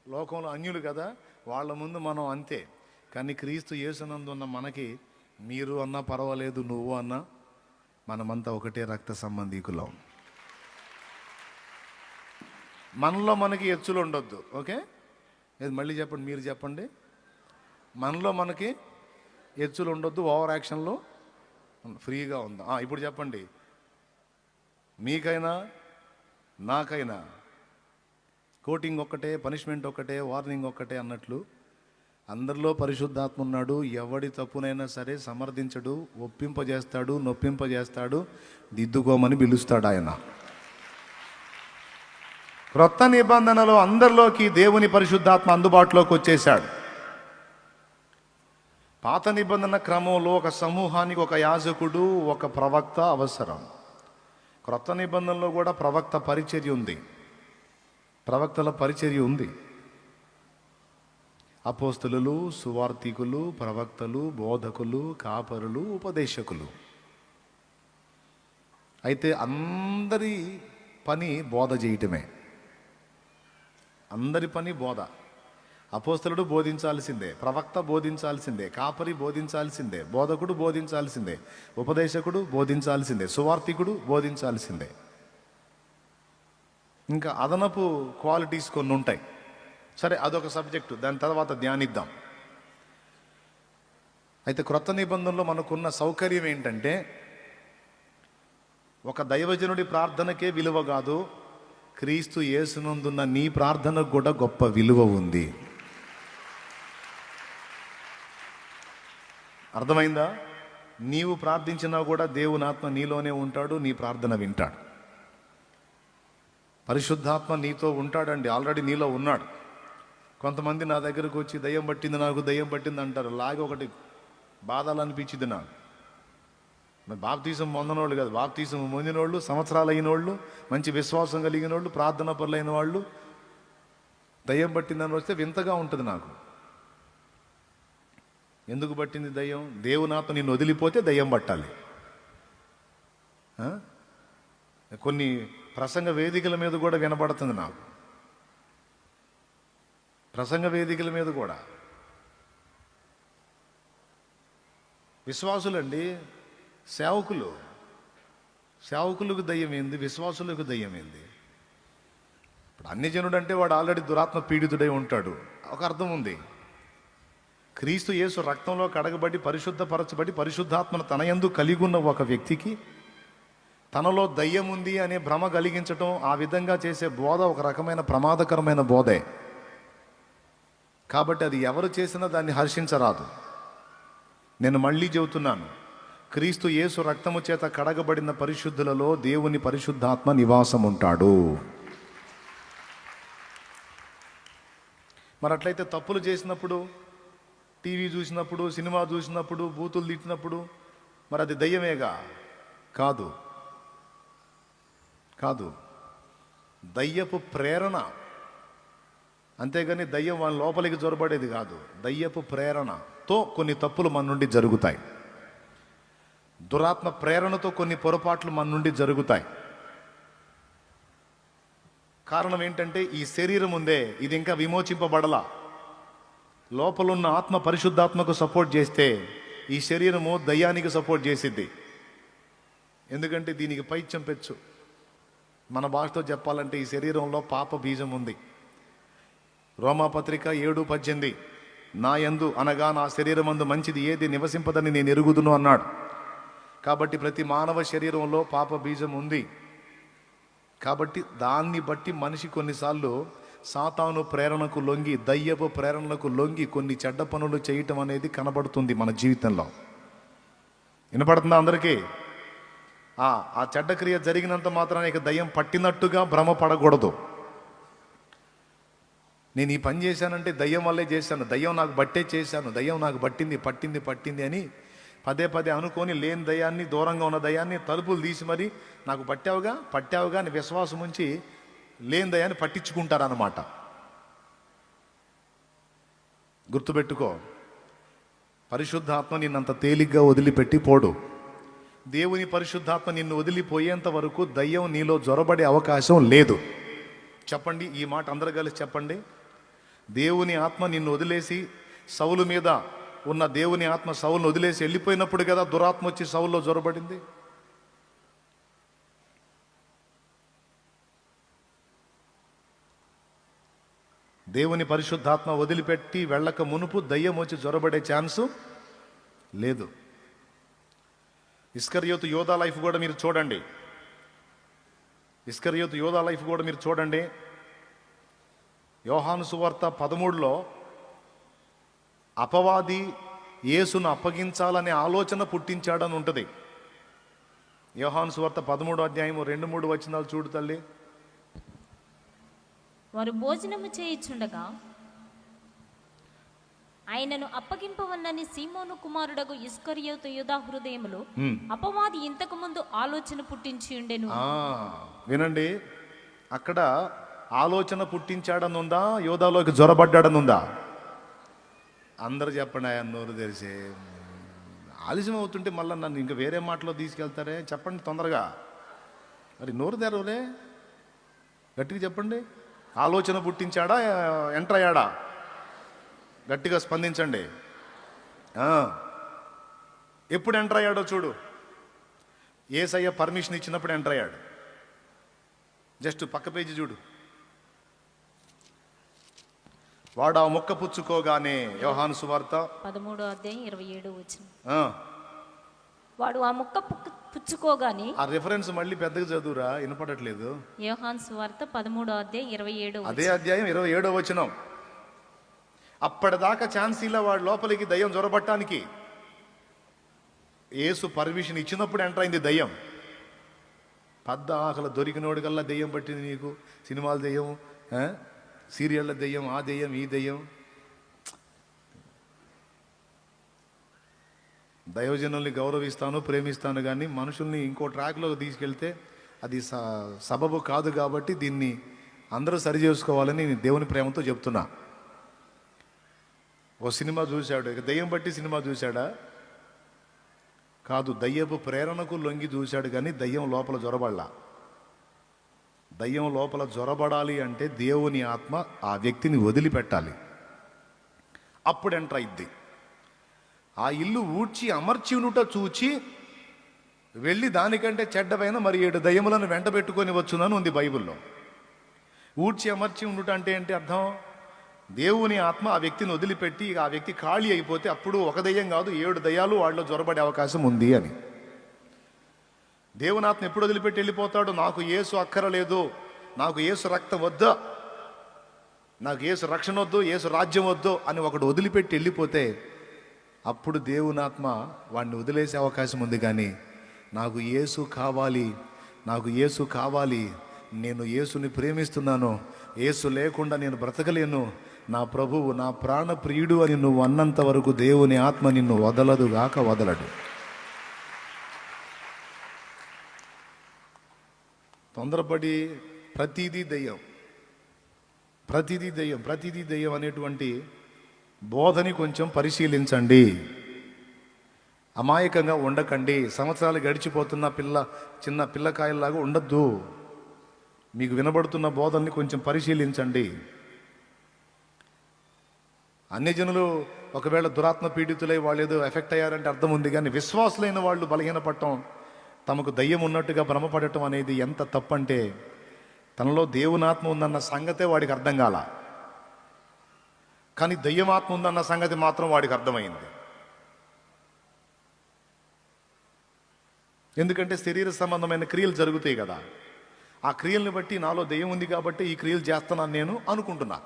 Speaker 1: లోకంలో అన్యులు కదా, వాళ్ళ ముందు మనం అంతే. కానీ క్రీస్తు యేసునందు ఉన్న మనకి మీరు అన్నా పర్వాలేదు, నువ్వు అన్నా మనమంతా ఒకటే రక్త సంబంధీకులం. మనలో మనకి ఎచ్చులు ఉండొద్దు. ఓకే, మళ్ళీ చెప్పండి, మీరు చెప్పండి. మనలో మనకి ఎచ్చులు ఉండొద్దు, ఓవర్ యాక్షన్లో ఫ్రీగా ఉందా. ఇప్పుడు చెప్పండి, మీకైనా నాకైనా కోటింగ్ ఒక్కటే, పనిష్మెంట్ ఒక్కటే, వార్నింగ్ ఒక్కటే అన్నట్లు అందరిలో పరిశుద్ధాత్మ ఉన్నాడు. ఎవడి తప్పునైనా సరే సమర్థించడు, ఒప్పింపజేస్తాడు, నొప్పింపజేస్తాడు, దిద్దుకోమని పిలుస్తాడు ఆయన. క్రొత్త నిబంధనలో అందరిలోకి దేవుని పరిశుద్ధాత్మ అందుబాటులోకి వచ్చేశాడు. పాత నిబంధన క్రమంలో ఒక సమూహానికి ఒక యాజకుడు, ఒక ప్రవక్త అవసరం. క్రొత్త నిబంధనలో కూడా ప్రవక్త పరిచర్య ఉంది, ప్రవక్తల పరిచర్య ఉంది. అపోస్తలులు, సువార్తికులు, ప్రవక్తలు, బోధకులు, కాపరులు, ఉపదేశకులు. అయితే అందరి పని బోధ చేయటమే, అందరి పని బోధ. అపోస్తలుడు బోధించాల్సిందే, ప్రవక్త బోధించాల్సిందే, కాపరి బోధించాల్సిందే, బోధకుడు బోధించాల్సిందే, ఉపదేశకుడు బోధించాల్సిందే, సువార్తికుడు బోధించాల్సిందే. ఇంకా అదనపు క్వాలిటీస్ కొన్ని ఉంటాయి. సరే, అదొక సబ్జెక్టు, దాని తర్వాత ధ్యానిద్దాం. అయితే క్రొత్త నిబంధనలో మనకున్న సౌకర్యం ఏంటంటే, ఒక దైవజనుడి ప్రార్థనకే విలువ కాదు, క్రీస్తు యేసునందున్న నీ ప్రార్థనకు కూడా గొప్ప విలువ ఉంది. అర్థమైందా? నీవు ప్రార్థించినా కూడా దేవుని ఆత్మ నీలోనే ఉంటాడు, నీ ప్రార్థన వింటాడు. పరిశుద్ధాత్మ నీతో ఉంటాడండి, ఆల్రెడీ నీలో ఉన్నాడు. కొంతమంది నా దగ్గరకు వచ్చి దయ్యం పట్టింది, నాకు దయ్యం పట్టింది అంటారు. లాగే ఒకటి బాధలు అనిపించింది నాకు. మరి బాప్తీసం పొందనోళ్ళు కాదు, బాప్తీసం పొందినోళ్ళు, సంవత్సరాలు అయిన వాళ్ళు, మంచి విశ్వాసం కలిగిన వాళ్ళు, ప్రార్థన పరులైన వాళ్ళు దయ్యం పట్టిందని వస్తే వింతగా ఉంటుంది నాకు. ఎందుకు పట్టింది దయ్యం? దేవునాత్మ నిన్ను వదిలిపోతే దయ్యం పట్టాలి. కొన్ని ప్రసంగ వేదికల మీద కూడా వినబడుతుంది నాకు, ప్రసంగ వేదికల మీద కూడా. విశ్వాసులండి, సేవకులకు దయ్యం ఏంది, విశ్వాసులకు దయ్యం ఏంది? ఇప్పుడు అన్యజనుడు అంటే వాడు ఆల్రెడీ దురాత్మ పీడితుడై ఉంటాడు, ఒక అర్థం ఉంది. క్రీస్తు యేసు రక్తంలో కడగబడి పరిశుద్ధపరచబడి పరిశుద్ధాత్మను తన యందు కలిగి ఉన్న ఒక వ్యక్తికి తనలో దయ్యం ఉంది అనే భ్రమ కలిగించటం, ఆ విధంగా చేసే బోధ ఒక రకమైన ప్రమాదకరమైన బోధే. కాబట్టి అది ఎవరు చేసినా దాన్ని హర్షించరాదు. నేను మళ్ళీ చెబుతున్నాను, క్రీస్తు యేసు రక్తము చేత కడగబడిన పరిశుద్ధులలో దేవుని పరిశుద్ధాత్మ నివాసం ఉంటాడు. మరి అట్లయితే తప్పులు చేసినప్పుడు, టీవీ చూసినప్పుడు, సినిమా చూసినప్పుడు, బూతులు తిట్టినప్పుడు మరి అది దయ్యమేగా? కాదు, కాదు. దయ్యపు ప్రేరణ, అంతేగాని దయ్యం వాళ్ళ లోపలికి జొరబడేది కాదు. దయ్యపు ప్రేరణతో కొన్ని తప్పులు మన నుండి జరుగుతాయి, దురాత్మ ప్రేరణతో కొన్ని పొరపాట్లు మన నుండి జరుగుతాయి. కారణం ఏంటంటే, ఈ శరీరం ఉందే, ఇది ఇంకా విమోచింపబడలా. లోపలున్న ఆత్మ పరిశుద్ధాత్మకు సపోర్ట్ చేస్తే ఈ శరీరము దయ్యానికి సపోర్ట్ చేసిద్ది. ఎందుకంటే దీనికి పైత్యం పెచ్చు. మన భాషతో చెప్పాలంటే ఈ శరీరంలో పాప బీజం ఉంది. రోమాపత్రిక 7:18, నా యందు అనగా నా శరీరమందు మంచిది ఏది నివసింపదని నేను ఎరుగుదును అన్నాడు. కాబట్టి ప్రతి మానవ శరీరంలో పాప బీజం ఉంది. కాబట్టి దాన్ని బట్టి మనిషి కొన్నిసార్లు సాతాను ప్రేరణకు లొంగి, దయ్యపు ప్రేరణలకు లొంగి కొన్ని చెడ్డ పనులు చేయటం అనేది కనబడుతుంది మన జీవితంలో. వినపడుతుందా అందరికీ? ఆ చెడ్డ క్రియ జరిగినంత మాత్రాన ఇక దయ్యం పట్టినట్టుగా భ్రమ పడకూడదు. నేను ఈ పని చేశానంటే దయ్యం వల్లే చేశాను, దయ్యం నాకు బట్టే చేశాను, దయ్యం నాకు పట్టింది అని పదే పదే అనుకొని లేని దయ్యాన్ని, దూరంగా ఉన్న దయ్యాన్ని తలుపులు తీసి మరి నాకు పట్టావుగా అని విశ్వాసం ఉంచి లేని దయ్యాన్ని పట్టించుకుంటారన్నమాట. గుర్తుపెట్టుకో, పరిశుద్ధాత్మ నిన్నంత తేలిగ్గా వదిలిపెట్టి పోడు. దేవుని పరిశుద్ధాత్మ నిన్ను వదిలిపోయేంత వరకు దయ్యం నీలో జొరబడే అవకాశం లేదు. చెప్పండి, ఈ మాట అందరూ కలిసి చెప్పండి. దేవుని ఆత్మ నిన్ను వదిలేసి, సౌలు మీద ఉన్న దేవుని ఆత్మ సౌలును వదిలేసి వెళ్ళిపోయినప్పుడు కదా దురాత్మ వచ్చి సౌల్లో జొరబడింది. దేవుని పరిశుద్ధాత్మ వదిలిపెట్టి వెళ్ళక మునుపు దయ్యం వచ్చి జొరబడే ఛాన్సు లేదు. ఇస్కరియోతు యోధా లైఫ్ కూడా మీరు చూడండి. ఇస్కరియోతు యోధా లైఫ్ కూడా మీరు చూడండి. యోహాను సువార్త 13లో అపవాది యేసును అప్పగించాలనే ఆలోచన పుట్టించాడని ఉంటుంది. యోహాను సువార్త 13వ అధ్యాయం 2-3 వచనాలు చూడు తల్లి.
Speaker 2: వారు భోజనము చేయుచుండగా ఆయనను అప్పగింపవన్నని సీమోను కుమారుడగు ఇస్కరియోతు యూదా హృదయములో అపవాది ఇంతకు ముందు ఆలోచన పుట్టించి ఉండెను.
Speaker 1: వినండి, అక్కడ ఆలోచన పుట్టించాడని ఉందా, యోధాలోకి జ్వరబడ్డాడని ఉందా? అందరు చెప్పండి. ఆయన నోరు తెరిసే ఆలస్యం అవుతుంటే మళ్ళీ నన్ను ఇంకా వేరే మాటలో తీసుకెళ్తారే, చెప్పండి తొందరగా. మరి నోరు తెరవలే, గట్టిగా చెప్పండి. ఆలోచన పుట్టించాడా, ఎంటర్ అయ్యాడా? గట్టిగా స్పందించండి. ఎప్పుడు ఎంటర్ అయ్యాడో చూడు. యేసయ్య పర్మిషన్ ఇచ్చినప్పుడు ఎంటర్ అయ్యాడు. జస్ట్ పక్క పేజీ చూడు. వాడు ఆ మొక్క పుచ్చుకోగానే, యోహాను సువార్త
Speaker 2: 13వ అధ్యాయం 27వ వచనం. వాడు ఆ మొక్క పుచ్చుకోగానే, ఆ
Speaker 1: రిఫరెన్స్ మళ్ళీ పెద్దగా చదువురా, వినపడట్లేదు.
Speaker 2: యోహాను సువార్త 13వ అధ్యాయం 27వ వచనం.
Speaker 1: అదే అధ్యాయం 27వ వచనం. అప్పటిదాకా ఛాన్సీలా వాడు లోపలికి దయ్యం జ్వరబట్టానికి. యేసు పర్మిషన్ ఇచ్చినప్పుడు ఎంటర్ అయింది దయ్యం. పెద్ద ఆకలి దొరికినోడు కల్లా దెయ్యం పట్టింది నీకు. సినిమాల దెయ్యం, సీరియళ్ళ దెయ్యం, ఆ దెయ్యం, ఈ దెయ్యం. దైవజనుల్ని గౌరవిస్తాను, ప్రేమిస్తాను, కానీ మనుషుల్ని ఇంకో ట్రాక్లోకి తీసుకెళ్తే అది సబబు కాదు. కాబట్టి దీన్ని అందరూ సరి చేసుకోవాలని నేను దేవుని ప్రేమతో చెప్తున్నా. ఓ సినిమా చూశాడు, ఇక దెయ్యం బట్టి సినిమా చూశాడా? కాదు, దయ్యపు ప్రేరణకు లొంగి చూశాడు, కానీ దయ్యం లోపల జ్వరబడలా. దయ్యం లోపల జ్వరబడాలి అంటే దేవుని ఆత్మ ఆ వ్యక్తిని వదిలిపెట్టాలి, అప్పుడు ఎంటర్ అయింది. ఆ ఇల్లు ఊడ్చి అమర్చి ఉండుట చూచి వెళ్ళి దానికంటే చెడ్డవైన మరి 7 దయ్యములను వెంట పెట్టుకొని వచ్చునని ఉంది బైబిల్లో. ఊడ్చి అమర్చి ఉండుట అంటే ఏంటి అర్థం? దేవుని ఆత్మ ఆ వ్యక్తిని వదిలిపెట్టి ఆ వ్యక్తి ఖాళీ అయిపోతే అప్పుడు ఒక దయ్యం కాదు 7 దయ్యాలు వాళ్ళలో జ్వరబడే అవకాశం ఉంది అని. దేవుని ఆత్మ ఎప్పుడు వదిలిపెట్టి వెళ్ళిపోతాడు? నాకు యేసు అక్కరలేదు, నాకు యేసు రక్తం వద్దు, నాకు యేసు రక్షణ వద్దు, యేసు రాజ్యం వద్దు అని ఒకడు వదిలిపెట్టి వెళ్ళిపోతే అప్పుడు దేవుని ఆత్మ వాడిని వదిలేసే అవకాశం ఉంది. కానీ నాకు యేసు కావాలి, నాకు యేసు కావాలి, నేను యేసుని ప్రేమిస్తున్నాను, యేసు లేకుండా నేను బ్రతకలేను, నా ప్రభువు నా ప్రాణ ప్రియుడు అని నువ్వు అన్నంత వరకు దేవుని ఆత్మ నిన్ను వదలదుగాక వదలడు. తొందరపడి ప్రతిదీ దయ్యం, ప్రతిదీ దయ్యం, ప్రతిదీ దయ్యం అనేటువంటి బోధని కొంచెం పరిశీలించండి. అమాయకంగా ఉండకండి. సంవత్సరాలు గడిచిపోతున్న చిన్న పిల్లకాయల్లాగా ఉండద్దు. మీకు వినబడుతున్న బోధల్ని కొంచెం పరిశీలించండి. అన్యజనులు ఒకవేళ దురాత్మ పీడితులై వాళ్ళు ఏదో ఎఫెక్ట్ అయ్యారంటే అర్థం ఉంది, కానీ విశ్వాసులైన వాళ్ళు బలహీనపడటం, తమకు దయ్యం ఉన్నట్టుగా భ్రమపడటం అనేది ఎంత తప్పంటే తనలో దేవునాత్మ ఉందన్న సంగతే వాడికి అర్థం కాల, కానీ దయ్యమాత్మ ఉందన్న సంగతి మాత్రం వాడికి అర్థమైంది. ఎందుకంటే శరీర సంబంధమైన క్రియలు జరుగుతాయి కదా, ఆ క్రియల్ని బట్టి నాలో దయ్యం ఉంది కాబట్టి ఈ క్రియలు చేస్తున్నాను నేను అనుకుంటున్నా.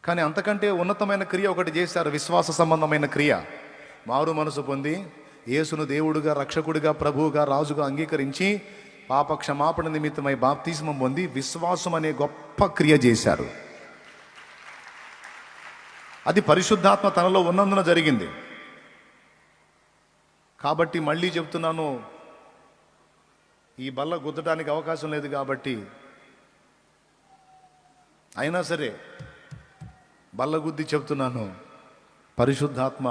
Speaker 1: కానీ అంతకంటే ఉన్నతమైన క్రియ ఒకటి చేశారు, విశ్వాస సంబంధమైన క్రియ. మారు మనసు పొంది యేసును దేవుడుగా, రక్షకుడిగా, ప్రభువుగా, రాజుగా అంగీకరించి పాప క్షమాపణ నిమిత్తమై బాప్తిస్మం పొంది విశ్వాసం అనే గొప్ప క్రియ చేశారు. అది పరిశుద్ధాత్మ తనలో ఉన్నందున జరిగింది. కాబట్టి మళ్ళీ చెప్తున్నాను, ఈ బల్ల గుద్దడానికి అవకాశం లేదు కాబట్టి అయినా సరే బల్ల గుద్ది చెప్తున్నాను, పరిశుద్ధాత్మ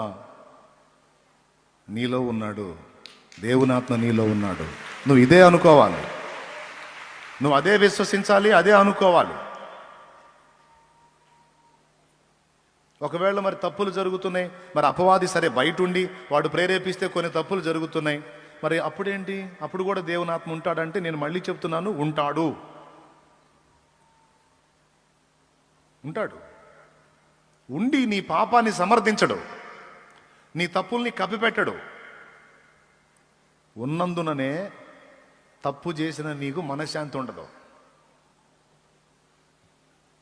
Speaker 1: నీలో ఉన్నాడు, దేవునాత్మ నీలో ఉన్నాడు. నువ్వు ఇదే అనుకోవాలి, నువ్వు అదే విశ్వసించాలి, అదే అనుకోవాలి. ఒకవేళ మరి తప్పులు జరుగుతున్నాయి, మరి అపవాది సరే బయట ఉండి వాడు ప్రేరేపిస్తే కొన్ని తప్పులు జరుగుతున్నాయి, మరి అప్పుడేంటి? అప్పుడు కూడా దేవునాత్మ ఉంటాడంటే నేను మళ్ళీ చెప్తున్నాను, ఉంటాడు, ఉంటాడు. ఉండి నీ పాపాన్ని సమర్థించడు, నీ తప్పుల్ని కప్పిపెట్టడు. ఉన్నందుననే తప్పు చేసిన నీకు మనశ్శాంతి ఉండదు.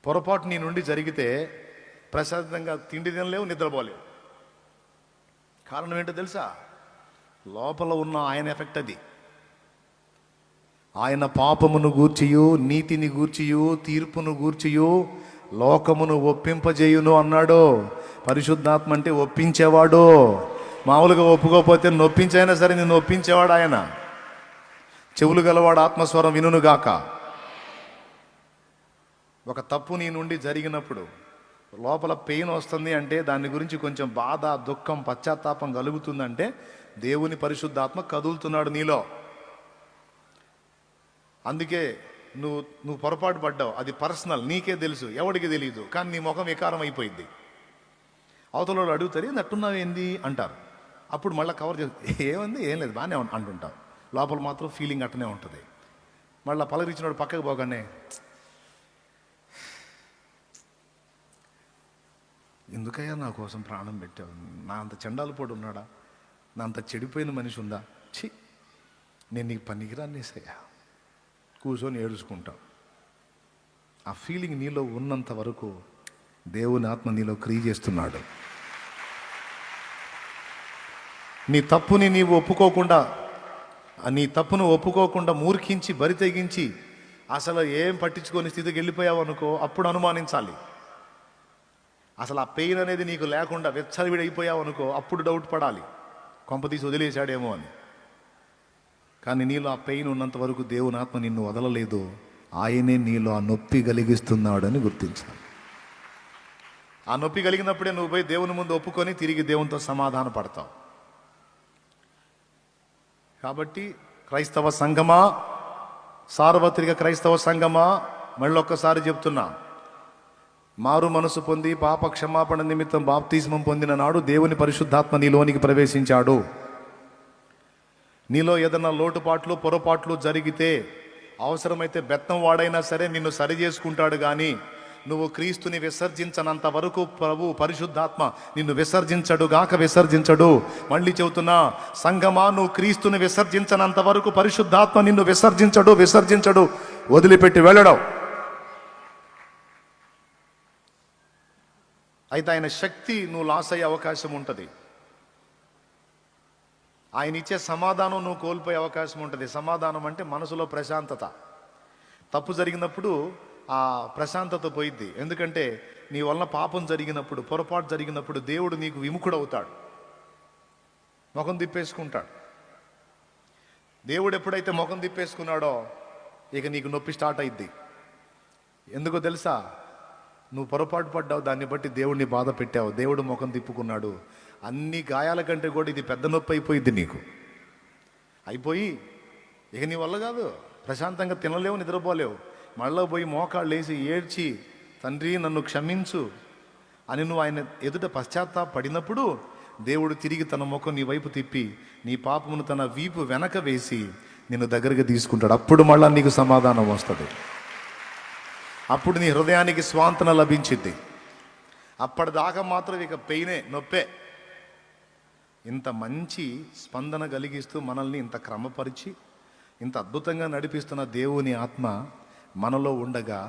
Speaker 1: పొరపాటు నీ నుండి జరిగితే ప్రశాంతంగా తిండి తినలేవు, నిద్రపోలేవు. కారణం ఏంటో తెలుసా? లోపల ఉన్న ఆయన ఎఫెక్ట్ అది. ఆయన పాపమును గూర్చియు నీతిని గూర్చియు తీర్పును గూర్చియు లోకమును ఒప్పింపజేయును అన్నాడు. పరిశుద్ధాత్మ అంటే ఒప్పించేవాడు. మామూలుగా ఒప్పుకోకపోతే నొప్పించైనా సరే నిన్ను ఒప్పించేవాడు ఆయన. చెవులు గలవాడు ఆత్మస్వరం వినుగాక. ఒక తప్పు నీ నుండి జరిగినప్పుడు లోపల పెయిన్ వస్తుంది అంటే, దాని గురించి కొంచెం బాధ, దుఃఖం, పశ్చాత్తాపం కలుగుతుందంటే దేవుని పరిశుద్ధాత్మ కదులుతున్నాడు నీలో. అందుకే నువ్వు పొరపాటు పడ్డావు, అది పర్సనల్, నీకే తెలుసు, ఎవడికి తెలియదు. కానీ నీ ముఖం వికారం అయిపోయింది. అవతల వాళ్ళు అడుగుతారు, నట్టున్నావేంది అంటారు. అప్పుడు మళ్ళీ కవర్ చేసి ఏముంది, ఏం లేదు, బాగానే అంటుంటావు. లోపల మాత్రం ఫీలింగ్ అట్టనే ఉంటుంది. మళ్ళీ పలకరించినోడు పక్కకు పోగానే, ఎందుకయ్యా నా కోసం ప్రాణం పెట్టావు? నా అంత చండాలు పొడి ఉన్నాడా? నా అంత చెడిపోయిన మనిషి ఉందా? ఛీ, నేను నీకు పనికిరాన్నేసయ్యా. కూర్చొని ఏడుచుకుంటావు. ఆ ఫీలింగ్ నీలో ఉన్నంత వరకు దేవుని ఆత్మ నీలో క్రియ చేస్తున్నాడు. నీ తప్పుని నీవు ఒప్పుకోకుండా, నీ తప్పును ఒప్పుకోకుండా మూర్ఖించి బరి తెగించి అసలు ఏం పట్టించుకొని స్థితికి వెళ్ళిపోయావు అనుకో, అప్పుడు అనుమానించాలి. అసలు ఆ పెయిన్ అనేది నీకు లేకుండా వెచ్చవిడైపోయావు అనుకో, అప్పుడు డౌట్ పడాలి, కొంపతీసి వదిలేశాడేమో అని. కానీ నీలో ఆ పెయిన్ ఉన్నంత వరకు దేవుని ఆత్మ నిన్ను వదలలేదు. ఆయనే నీలో ఆ నొప్పి కలిగిస్తున్నాడు అని గుర్తించాలి. ఆ నొప్పి కలిగినప్పుడే నువ్వు పోయి దేవుని ముందు ఒప్పుకొని తిరిగి దేవునితో సమాధాన పడతావు. కాబట్టి క్రైస్తవ సంఘమా, సార్వత్రిక క్రైస్తవ సంఘమా, మళ్ళొక్కసారి చెప్తున్నా, మారు మనసు పొంది పాప క్షమాపణ నిమిత్తం బాప్తిస్మం పొందిన నాడు దేవుని పరిశుద్ధాత్మ నీలోనికి ప్రవేశించాడు. నీలో ఏదన్నా లోటుపాట్లు పొరపాట్లు జరిగితే అవసరమైతే బెత్తం వాడైనా సరే నిన్ను సరి చేసుకుంటాడు. కానీ నువ్వు క్రీస్తుని విసర్జించనంత వరకు ప్రభు పరిశుద్ధాత్మ నిన్ను విసర్జించడు. మళ్ళీ చెబుతున్నా, సంఘమా, నువ్వు క్రీస్తుని విసర్జించనంత వరకు పరిశుద్ధాత్మ నిన్ను విసర్జించడు, వదిలిపెట్టి వెళ్ళడం. అయితే ఆయన శక్తి నువ్వు లాస్ అయ్యే అవకాశం ఉంటుంది. ఆయన ఇచ్చే సమాధానం నువ్వు కోల్పోయే అవకాశం ఉంటుంది. సమాధానం అంటే మనసులో ప్రశాంతత. తప్పు జరిగినప్పుడు ఆ ప్రశాంతత పోయిద్ది. ఎందుకంటే నీ వలన పాపం జరిగినప్పుడు, పొరపాటు జరిగినప్పుడు దేవుడు నీకు విముఖుడవుతాడు, ముఖం తిప్పేసుకుంటాడు. దేవుడు ఎప్పుడైతే ముఖం తిప్పేసుకున్నాడో ఇక నీకు నొప్పి స్టార్ట్ అయింది. ఎందుకో తెలుసా? నువ్వు పొరపాటు పడ్డావు, దాన్ని బట్టి దేవుడిని బాధ పెట్టావు, దేవుడు ముఖం తిప్పుకున్నాడు. అన్ని గాయాల కంటే కూడా ఇది పెద్ద నొప్పి అయిపోయింది నీకు. అయిపోయి ఇక నీ వల్ల కాదు, ప్రశాంతంగా తినలేవు, నిద్రపోలేవు. మళ్ళీ పోయి మోకాళ్ళు వేసి ఏడ్చి, తండ్రి నన్ను క్షమించు అని నువ్వు ఆయన ఎదుట పశ్చాత్తాపడినప్పుడు దేవుడు తిరిగి తన ముఖం నీ వైపు తిప్పి నీ పాపమును తన వీపు వెనక వేసి నిన్ను దగ్గరికి తీసుకుంటాడు. అప్పుడు మళ్ళీ నీకు సమాధానం వస్తుంది. అప్పుడు నీ హృదయానికి స్వాంతన లభించింది. అప్పటిదాకా మాత్రం ఇక పెయినే, నొప్పే. ఇంత మంచి స్పందన కలిగిస్తూ మనల్ని ఇంత క్రమపరిచి ఇంత అద్భుతంగా నడిపిస్తున్న దేవుని ఆత్మ మనలో ఉండగా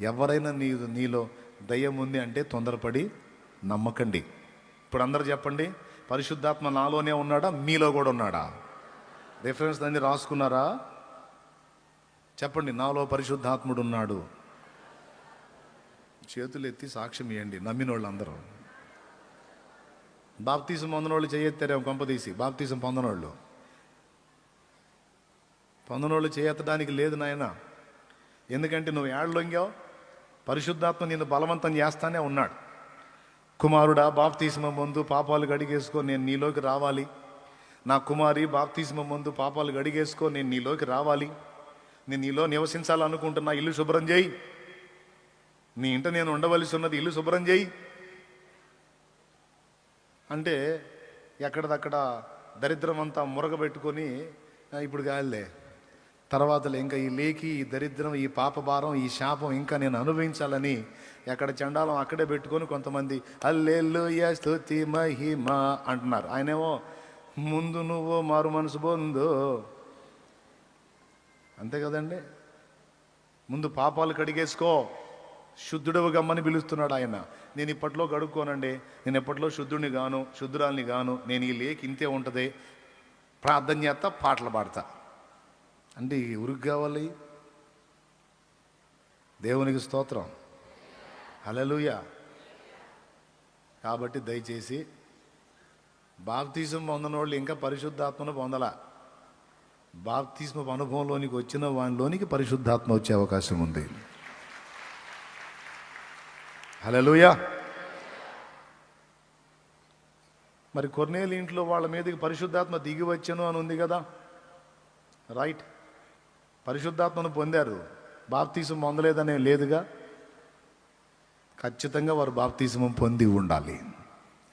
Speaker 1: ఎవరైనా నీలో దయ్యం ఉంది అంటే తొందరపడి నమ్మకండి. ఇప్పుడు అందరూ చెప్పండి, పరిశుద్ధాత్మ నాలోనే ఉన్నాడా, మీలో కూడా ఉన్నాడా? రిఫరెన్స్ అన్ని రాసుకున్నారా? చెప్పండి, నాలో పరిశుద్ధాత్ముడు ఉన్నాడు. చేతులు ఎత్తి సాక్ష్యం ఇవ్వండి నమ్మిన వాళ్ళు అందరూ. బాప్తీసం పొందనోళ్ళు చేయెత్తారేమో కొంపదీసి. బాప్తీసం పొందనోళ్ళు చేయెత్తడానికి లేదు నాయన. ఎందుకంటే నువ్వు ఏళ్ళొంగావు, పరిశుద్ధాత్మ నిన్ను బలవంతం చేస్తానే ఉన్నాడు. కుమారుడా, బాప్తీసం ముందు పాపాలు గడిగేసుకో, నేను నీలోకి రావాలి. నా కుమారి, బాప్తీసం ముందు పాపాలు గడిగేసుకో, నేను నీలోకి రావాలి. నేను నీలో నివసించాలనుకుంటున్నా, ఇల్లు శుభ్రం చేయి. నీ ఇంట నేను ఉండవలసి ఉన్నది, ఇల్లు శుభ్రం చేయి అంటే ఎక్కడదక్కడ దరిద్రం అంతా మురగబెట్టుకొని ఇప్పుడు కాదులే, తర్వాతలే ఇంకా ఈ లేకి, ఈ దరిద్రం, ఈ పాప భారం, ఈ శాపం ఇంకా నేను అనుభవించాలని ఎక్కడ చండాలం అక్కడే పెట్టుకొని కొంతమంది హల్లెలూయా స్తుతి మహిమ అంటున్నారు. ఆయనేమో ముందు నువ్వు మారు మనసు పొందు, అంతే కదండి. ముందు పాపాలు కడిగేసుకో, శుద్ధుడవు గమ్మని పిలుస్తున్నాడు ఆయన. నేను ఇప్పట్లో కడుక్కోనండి, నేను ఎప్పట్లో శుద్ధుడిని గాను, శుద్ధురాల్ని గాను, నేను ఈ లేక్ ఇంతే ఉంటుంది, ప్రార్థన చేస్తా, పాటలు పాడతా అంటే ఎవరికి కావాలి? దేవునికి స్తోత్రం, హల్లెలూయా. కాబట్టి దయచేసి బాప్తిజం పొందిన వాళ్ళు ఇంకా పరిశుద్ధాత్మను పొందలా. బాప్తిస్మ అనుభవంలోనికి వచ్చిన వానిలోనికి పరిశుద్ధాత్మ వచ్చే అవకాశం ఉంది. హల్లెలూయా. మరి కొర్నేలి ఇంట్లో వాళ్ళ మీదకి పరిశుద్ధాత్మ దిగి వచ్చాను అని ఉంది కదా, రైట్. పరిశుద్ధాత్మను పొందారు, బాప్తిసం పొందలేదనే లేదుగా. ఖచ్చితంగా వారు బాప్తిసం పొంది ఉండాలి.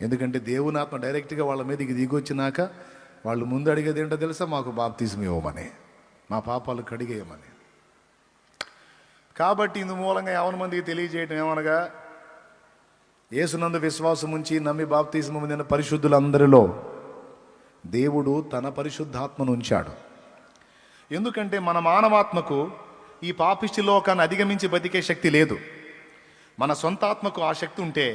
Speaker 1: ఎందుకంటే దేవుని ఆత్మ డైరెక్ట్గా వాళ్ళ మీదకి దిగి వచ్చినాక వాళ్ళు ముందు అడిగేది ఏంటో తెలుసా? మాకు బాప్తిసం ఇవ్వమని, మా పాపాలు కడిగేయమని. కాబట్టి ఇందు మూలంగా యవన మందికి తెలియజేయటం ఏమనగా, యేసునందు విశ్వాసం ఉంచి నమ్మి బాప్తిసం పొందిన పరిశుద్ధులందరిలో దేవుడు తన పరిశుద్ధాత్మను ఉంచాడు. ఎందుకంటే మన మానవాత్మకు ఈ పాపిష్టి లోకాన్ని అధిగమించి బతికే శక్తి లేదు. మన సొంత ఆత్మకు ఆ శక్తి ఉంటే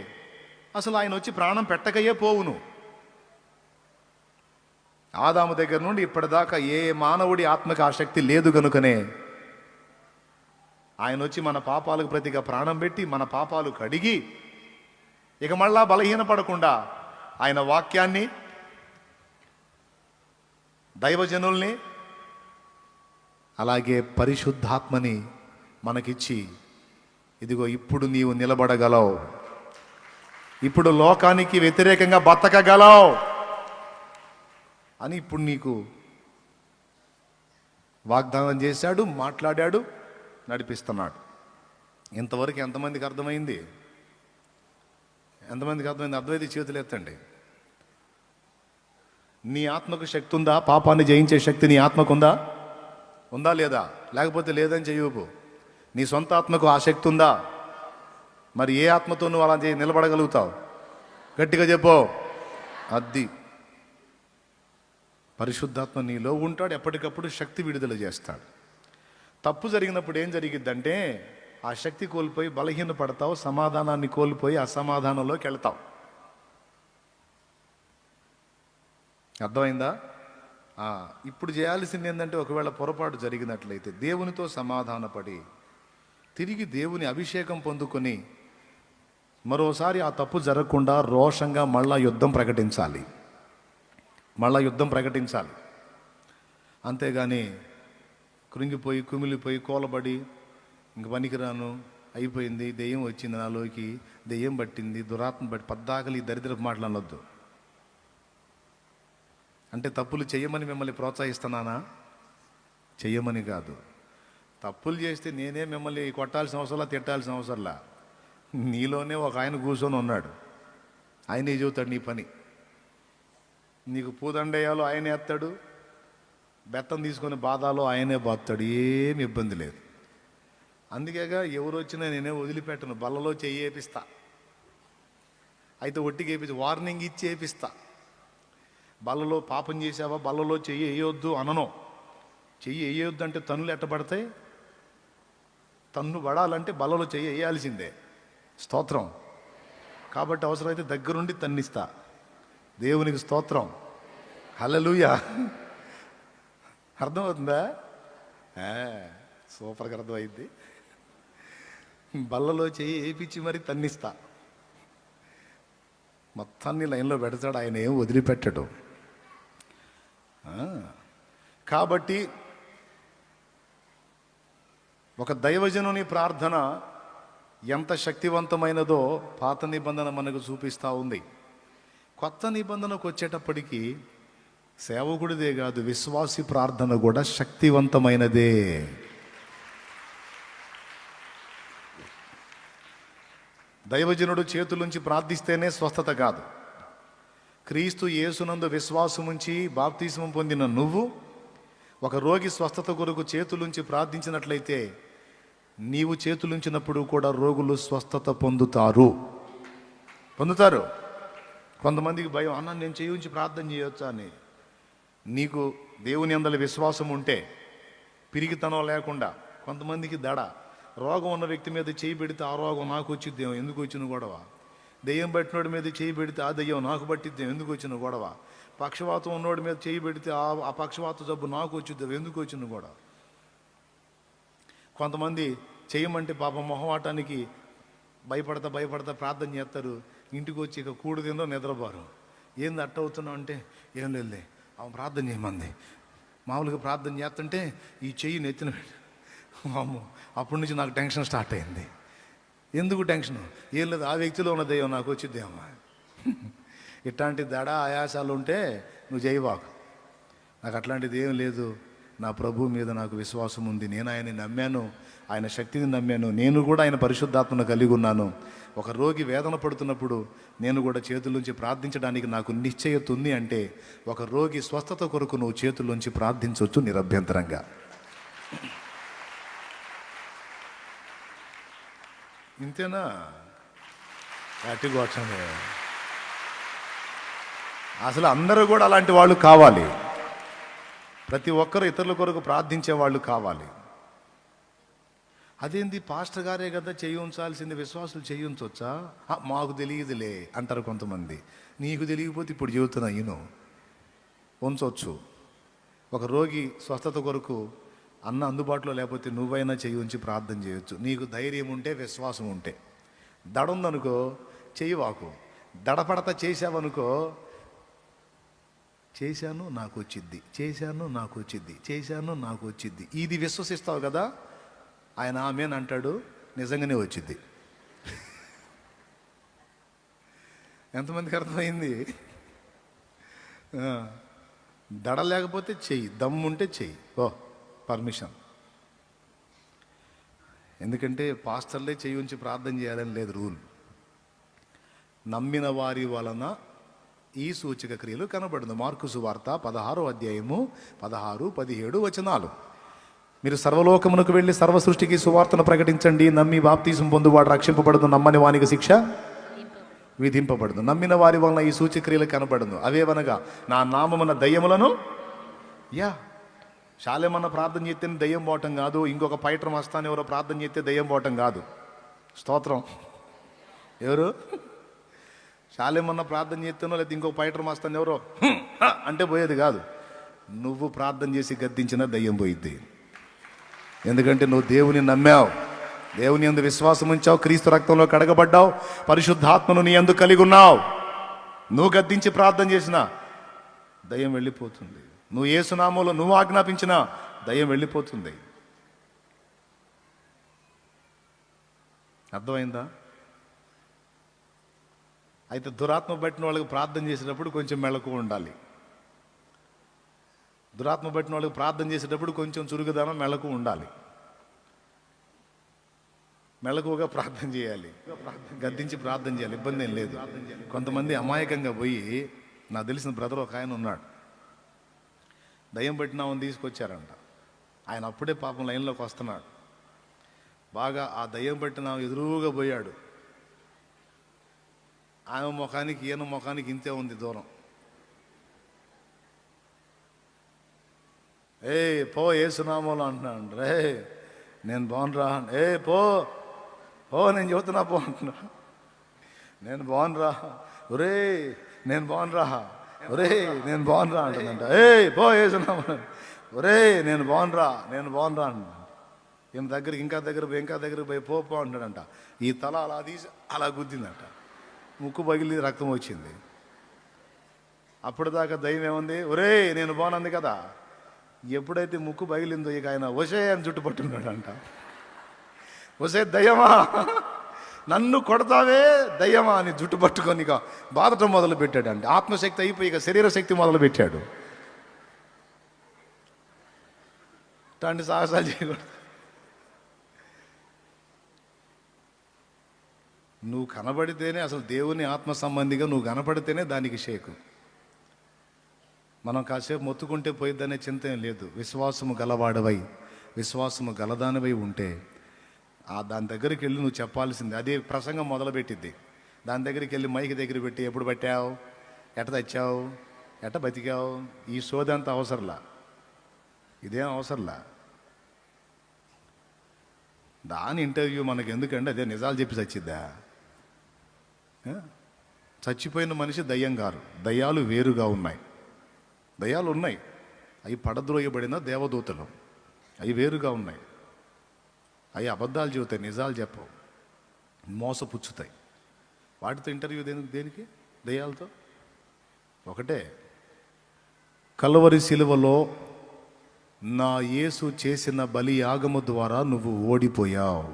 Speaker 1: అసలు ఆయన వచ్చి ప్రాణం పెట్టకయే పోవును. ఆదాము దగ్గర నుండి ఇప్పటిదాకా ఏ మానవుడి ఆత్మకి ఆ శక్తి లేదు కనుకనే ఆయన వచ్చి మన పాపాలకు ప్రతిగా ప్రాణం పెట్టి మన పాపాలు కడిగి ఇక మళ్ళా బలహీనపడకుండా ఆయన వాక్యాన్ని, దైవజనుల్ని, అలాగే పరిశుద్ధాత్మని మనకిచ్చి, ఇదిగో ఇప్పుడు నీవు నిలబడగలవు, ఇప్పుడు లోకానికి వ్యతిరేకంగా బతకగలవు అని ఇప్పుడు నీకు వాగ్దానం చేశాడు, మాట్లాడాడు, నడిపిస్తున్నాడు. ఇంతవరకు ఎంతమందికి అర్థమైంది? ఎంతమందికి అర్థమైంది? అర్థమైతే చేతులు ఎత్తండి. నీ ఆత్మకు శక్తి ఉందా? పాపాన్ని జయించే శక్తి నీ ఆత్మకు ఉందా? ఉందా లేదా? లేకపోతే లేదని చెయ్యవు. నీ సొంత ఆత్మకు ఆ శక్తి ఉందా? మరి ఏ ఆత్మతో నువ్వు అలా నిలబడగలుగుతావు? గట్టిగా చెప్పు. అది పరిశుద్ధాత్మ నీలో ఉంటాడు, ఎప్పటికప్పుడు శక్తి విడుదల చేస్తాడు. తప్పు జరిగినప్పుడు ఏం జరిగిద్దంటే ఆ శక్తి కోల్పోయి బలహీన పడతావు, సమాధానాన్ని కోల్పోయి అసమాధానంలోకి వెళ్తావు. అర్థమైందా? ఇప్పుడు చేయాల్సింది ఏంటంటే, ఒకవేళ పొరపాటు జరిగినట్లయితే దేవునితో సమాధానపడి తిరిగి దేవుని అభిషేకం పొందుకొని మరోసారి ఆ తప్పు జరగకుండా రోషంగా మళ్ళా యుద్ధం ప్రకటించాలి. అంతేగాని కృంగిపోయి కుమిలిపోయి కోలబడి ఇంక పనికిరాను, అయిపోయింది, దెయ్యం వచ్చింది నాలోకి, దెయ్యం పట్టింది, దురాత్మ పట్టి పద్దాకలి ఈ దరిద్రపు మాటలు అనొద్దు. అంటే తప్పులు చెయ్యమని మిమ్మల్ని ప్రోత్సహిస్తున్నానా? చెయ్యమని కాదు. తప్పులు చేస్తే నేనే మిమ్మల్ని కొట్టాల్సిన అవసరంలా, తిట్టాల్సిన అవసరంలా. నీలోనే ఒక ఆయన కూర్చొని ఉన్నాడు, ఆయనే చెబుతాడు నీ పని. నీకు పూదండేయాలో ఆయనే ఎత్తాడు, బెత్తం తీసుకొని బాధాలో ఆయనే బాస్తాడు, ఏమి ఇబ్బంది లేదు. అందుకేగా ఎవరు వచ్చినా నేనే వదిలిపెట్టను, బల్లలో చెయ్యి వేపిస్తా. అయితే ఒట్టికి వేపించి వార్నింగ్ ఇచ్చి వేపిస్తా. బల్లలో పాపం చేసావా, బల్లలో చెయ్యి వేయొద్దు అనను. చెయ్యి వేయొద్దు అంటే తన్నులు ఎట్టబడతాయి? తన్ను పడాలంటే బల్లలో చెయ్యి వేయాల్సిందే. స్తోత్రం. కాబట్టి అవసరమైతే దగ్గరుండి తన్నిస్తా. దేవునికి స్తోత్రం, హల్లెలూయా. అర్థమవుతుందా? సూపర్గా అర్థమైంది. బల్లలో చెయ్యి వేపించి మరి తన్నిస్తా. మొత్తాన్ని లైన్లో పెడతాడు ఆయన, ఏం వదిలిపెట్టడు. కాబట్టి ఒక దైవజనుని ప్రార్థన ఎంత శక్తివంతమైనదో పాత నిబంధన మనకు చూపిస్తూ ఉంది. కొత్త నిబంధనకు వచ్చేటప్పటికి సేవకుడిదే కాదు, విశ్వాసి ప్రార్థన కూడా శక్తివంతమైనదే. దైవజనుడు చేతులుంచి ప్రార్థిస్తేనే స్వస్థత కాదు. క్రీస్తు యేసునందు విశ్వాసముంచి బాప్తిస్మం పొందిన నువ్వు ఒక రోగి స్వస్థత కొరకు చేతులుంచి ప్రార్థించినట్లయితే నీవు చేతులుంచినప్పుడు కూడా రోగులు స్వస్థత పొందుతారు. కొంతమందికి భయం, అన్న నేను చేయించి ప్రార్థన చేయొచ్చా అని. నీకు దేవుని అందరి విశ్వాసం ఉంటే పిరిగితనం లేకుండా. కొంతమందికి దడ, రోగం ఉన్న వ్యక్తి మీద చేయి పెడితే ఆ రోగం నాకు వచ్చిద్దేమో, ఎందుకు వచ్చిన గొడవ. దెయ్యం పట్టినోడి మీద చేయి పెడితే ఆ దెయ్యం నాకు పట్టిద్దేమో, ఎందుకు వచ్చిన గొడవ. పక్షవాతం ఉన్నోడి మీద చేయి పెడితే ఆ పక్షవాత జబ్బు నాకు వచ్చిద్దేమో, ఎందుకు వచ్చిన గొడవ. కొంతమంది చేయమంటే పాపం మొహమాటానికి భయపడతా ప్రార్థన చేస్తారు. ఇంటికి వచ్చి ఇక కూడు తిందో నిద్రపోరు. ఏంది అట్ట అవుతున్నావు అంటే, ఏం లేదులే ఆమె ప్రార్థన చేయమంది. మామూలుగా ప్రార్థన చేస్తుంటే ఈ చెయ్యి నెత్తిన అమ్మో, అప్పటి నుంచి నాకు టెన్షన్ స్టార్ట్ అయింది. ఎందుకు టెన్షన్? ఏం లేదు, ఆ వ్యక్తిలో ఉన్న దెయ్యం నాకు వచ్చిద్దేమో. ఇట్లాంటి దడ ఆయాసాలు ఉంటే నువ్వు చేయవాకు. నాకు అట్లాంటిది ఏం లేదు. నా ప్రభు మీద నాకు విశ్వాసం ఉంది. నేను ఆయన్ని నమ్మాను, ఆయన శక్తిని నమ్మాను. నేను కూడా ఆయన పరిశుద్ధాత్మను కలిగి ఉన్నాను. ఒక రోగి వేదన పడుతున్నప్పుడు నేను కూడా చేతుల్లోంచి ప్రార్థించడానికి నాకు నిశ్చయత ఉంది అంటే, ఒక రోగి స్వస్థత కొరకు నువ్వు చేతుల్లోంచి ప్రార్థించవచ్చు నిరభ్యంతరంగా. ఇంతేనా? గట్టిగోచండి. అసలు అందరూ కూడా అలాంటి వాళ్ళు కావాలి. ప్రతి ఒక్కరు ఇతరుల కొరకు ప్రార్థించే వాళ్ళు కావాలి. అదేంది పాస్టర్ గారే కదా చేయించాల్సింది, విశ్వాసులు చేయించవచ్చా? మాకు తెలియదులే అంటారు కొంతమంది. నీకు తెలియకపోతే ఇప్పుడు చెబుతున్నా, ఉంచవచ్చు. ఒక రోగి స్వస్థత కొరకు అన్న అందుబాటులో లేకపోతే నువ్వైనా చెయ్యి ఉంచి ప్రార్థన చేయొచ్చు. నీకు ధైర్యం ఉంటే, విశ్వాసం ఉంటే. దడ ఉందనుకో చెయ్యవాకు. దడపడత చేసావనుకో, చేశాను నాకు వచ్చిద్ది, చేశాను నాకు వచ్చిద్ది, చేశాను నాకు వచ్చిద్ది, ఇది విశ్వసిస్తావు కదా, ఆయన ఆమెన్ అంటాడు, నిజంగానే వచ్చిద్ది. ఎంతమందికి అర్థమైంది? దడ లేకపోతే చెయ్యి, దమ్ముంటే చెయ్యి. పర్మిషన్. ఎందుకంటే పాస్టర్లే చెయ్యి ఉంచి ప్రార్థన చేయాలని లేదు రూల్. నమ్మిన వారి వలన ఈ సూచక క్రియలు కనబడును. మార్కు సువార్త 16వ అధ్యాయము 16, 17 వచనాలు. మీరు సర్వలోకమునకు వెళ్ళి సర్వ సృష్టికి సువార్తను ప్రకటించండి. నమ్మి బాప్తీసం పొందువాడు రక్షింపబడును, నమ్మని వానికి శిక్ష విధింపబడును. నమ్మిన వారి వలన ఈ సూచక్రియలు కనబడును. అవేవనగా నా నామమున దయ్యములను శాలేమన్న ప్రార్థన చేస్తే దయ్యం పోవటం కాదు. ఇంకొక పైటర్ మస్తాను ఎవరో ప్రార్థన చేస్తే దయ్యం పోవటం కాదు. స్తోత్రం. ఎవరు? శాలేమన్న ప్రార్థన చేస్తేనో లేదా ఇంకొక పైటర్ మస్తాను ఎవరో అంటే పోయేది కాదు. నువ్వు ప్రార్థన చేసి గద్దించిన దయ్యం పోయిద్ది. ఎందుకంటే నువ్వు దేవుని నమ్మావు, దేవుని యందు విశ్వాసం ఉంచావు, క్రీస్తు రక్తంలో కడగబడ్డావు, పరిశుద్ధాత్మను నీ యందు కలిగి ఉన్నావు. నువ్వు గద్దించి ప్రార్థన చేసినా దయ్యం వెళ్ళిపోతుంది. నువ్వు యేసునామములో నువ్వు ఆజ్ఞాపించినా దయ్యం వెళ్ళిపోతుంది. అర్థమైందా? అయితే దురాత్మ పట్టిన వాళ్ళకి ప్రార్థన చేసేటప్పుడు కొంచెం మెళకువ ఉండాలి. దురాత్మ పట్టిన వాళ్ళకి ప్రార్థన చేసేటప్పుడు కొంచెం చురుకుదనం, మెళకువ ఉండాలి. మెళకువగా ప్రార్థన చేయాలి, గద్దించి ప్రార్థన చేయాలి. ఇబ్బంది ఏం లేదు. కొంతమంది అమాయకంగా పోయి, నాకు తెలిసిన బ్రదర్ ఒక ఆయన ఉన్నాడు, దయ్యం పట్టినామని తీసుకొచ్చారంట. ఆయన అప్పుడే పాపం లైన్లోకి వస్తున్నాడు. బాగా ఆ దయ్యం పట్టిన ఎదురుగా పోయాడు. ఆమె ముఖానికి ఈయన ముఖానికి ఇంతే ఉంది దూరం. పో యేసునామములో అంటున్నాడు. రే నేను బాగునరా, పో నేను చెబుతున్నా పో అంటున్నా. నేను బాగునరా, ఒరే నేను బాగునరా, ఒరే నేను బాగునరా అంటుందంట. పో యేసునామములో, ఒరే నేను బాగునరా అంటున్నా. ఈయన దగ్గరికి ఇంకా దగ్గర పోయి పో అంటాడంట. ఈ తల అలా తీసి అలా గుద్దిందంట. ముక్కు పగిలి రక్తం వచ్చింది. అప్పటిదాకా దయ్యం ఏముంది, ఒరే నేను బాగుంది కదా. ఎప్పుడైతే ముక్కు పగిలిందో ఇక ఆయన ఒసే అని చుట్టుపట్టున్నాడంట. ఒసే దయ్యమా, నన్ను కొడతావే దయ్యమా అని జుట్టు పట్టుకొని ఇక బాధటం మొదలు పెట్టాడంట. ఆత్మశక్తి అయిపోయి ఇక శరీర శక్తి మొదలు పెట్టాడు. ఇట్లాంటి సాహసాలు చేయకూడదు. నువ్వు కనబడితేనే, అసలు దేవుని ఆత్మ సంబంధిగా నువ్వు కనపడితేనే దానికి షేకు. మనం కాసేపు మొత్తుకుంటే పోయిద్దనే చింత ఏం లేదు. విశ్వాసము గలవాడవై, విశ్వాసము గలదానివై ఉంటే దాని దగ్గరికి వెళ్ళి నువ్వు చెప్పాల్సింది. అదే ప్రసంగం మొదలుపెట్టిద్ది. దాని దగ్గరికి వెళ్ళి మైకి దగ్గర పెట్టి ఎప్పుడు పట్టావు, ఎట్ట తెచ్చావు, ఎట్ట బతికావు, ఈ సోదంతా అవసరంలా, ఇదేం అవసరంలా. దాని ఇంటర్వ్యూ మనకి ఎందుకంటే అదే నిజాలు చెప్పి చచ్చిద్దా? చచ్చిపోయిన మనిషి దయ్యం గారు. దయ్యాలు వేరుగా ఉన్నాయి. దయ్యాలు ఉన్నాయి, అవి పడద్రోయబడిన దేవదూతలు, అవి వేరుగా ఉన్నాయి. అవి అబద్ధాలు చెబుతాయి, నిజాలు చెప్పవు, మోసపుచ్చుతాయి. వాటితో ఇంటర్వ్యూ దేనికి? దయ్యాలతో. ఒకటే, కల్వరి శిలువలో నా యేసు చేసిన బలి యాగము ద్వారా నువ్వు ఓడిపోయావు.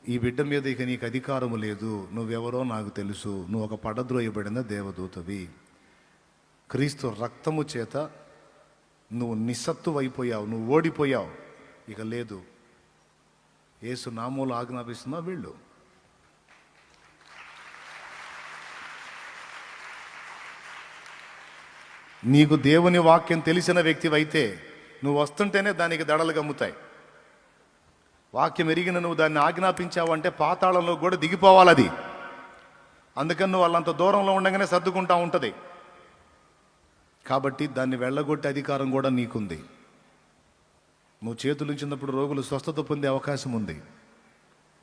Speaker 1: ఈ బిడ్డ మీద ఇక నీకు అధికారము లేదు, నువ్వెవరో నాకు తెలుసు, నువ్వు ఒక పడద్రోయబడిన దేవదూతవి. క్రీస్తు రక్తము చేత నువ్వు నిస్సత్తువైపోయావు, నువ్వు ఓడిపోయావు, ఇక లేదు. యేసు నామములో ఆజ్ఞాపిస్తున్నా వెళ్ళు. నీకు దేవుని వాక్యం తెలిసిన వ్యక్తివైతే నువ్వు వస్తుంటేనే దానికి దడలు గమ్ముతాయి. వాక్యం ఎరిగిన నువ్వు దాన్ని ఆజ్ఞాపించావు అంటే పాతాళంలో కూడా దిగిపోవాలి అది. అందుకని నువ్వు వాళ్ళంత దూరంలో ఉండగానే సర్దుకుంటా ఉంటుంది. కాబట్టి దాన్ని వెళ్ళగొట్టే అధికారం కూడా నీకుంది. నువ్వు చేతులు ఉంచినప్పుడు రోగులు స్వస్థత పొందే అవకాశం ఉంది.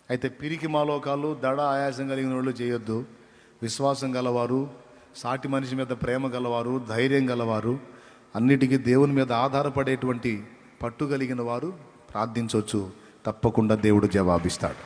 Speaker 1: అయితే పిరికి మాలోకాలు, దడ ఆయాసం కలిగిన వాళ్ళు చేయొద్దు. విశ్వాసం గలవారు, సాటి మనిషి మీద ప్రేమ గలవారు, ధైర్యం గలవారు, అన్నిటికీ దేవుని మీద ఆధారపడేటువంటి పట్టు కలిగిన వారు ప్రార్థించవచ్చు. తప్పకుండా దేవుడు జవాబిస్తాడు.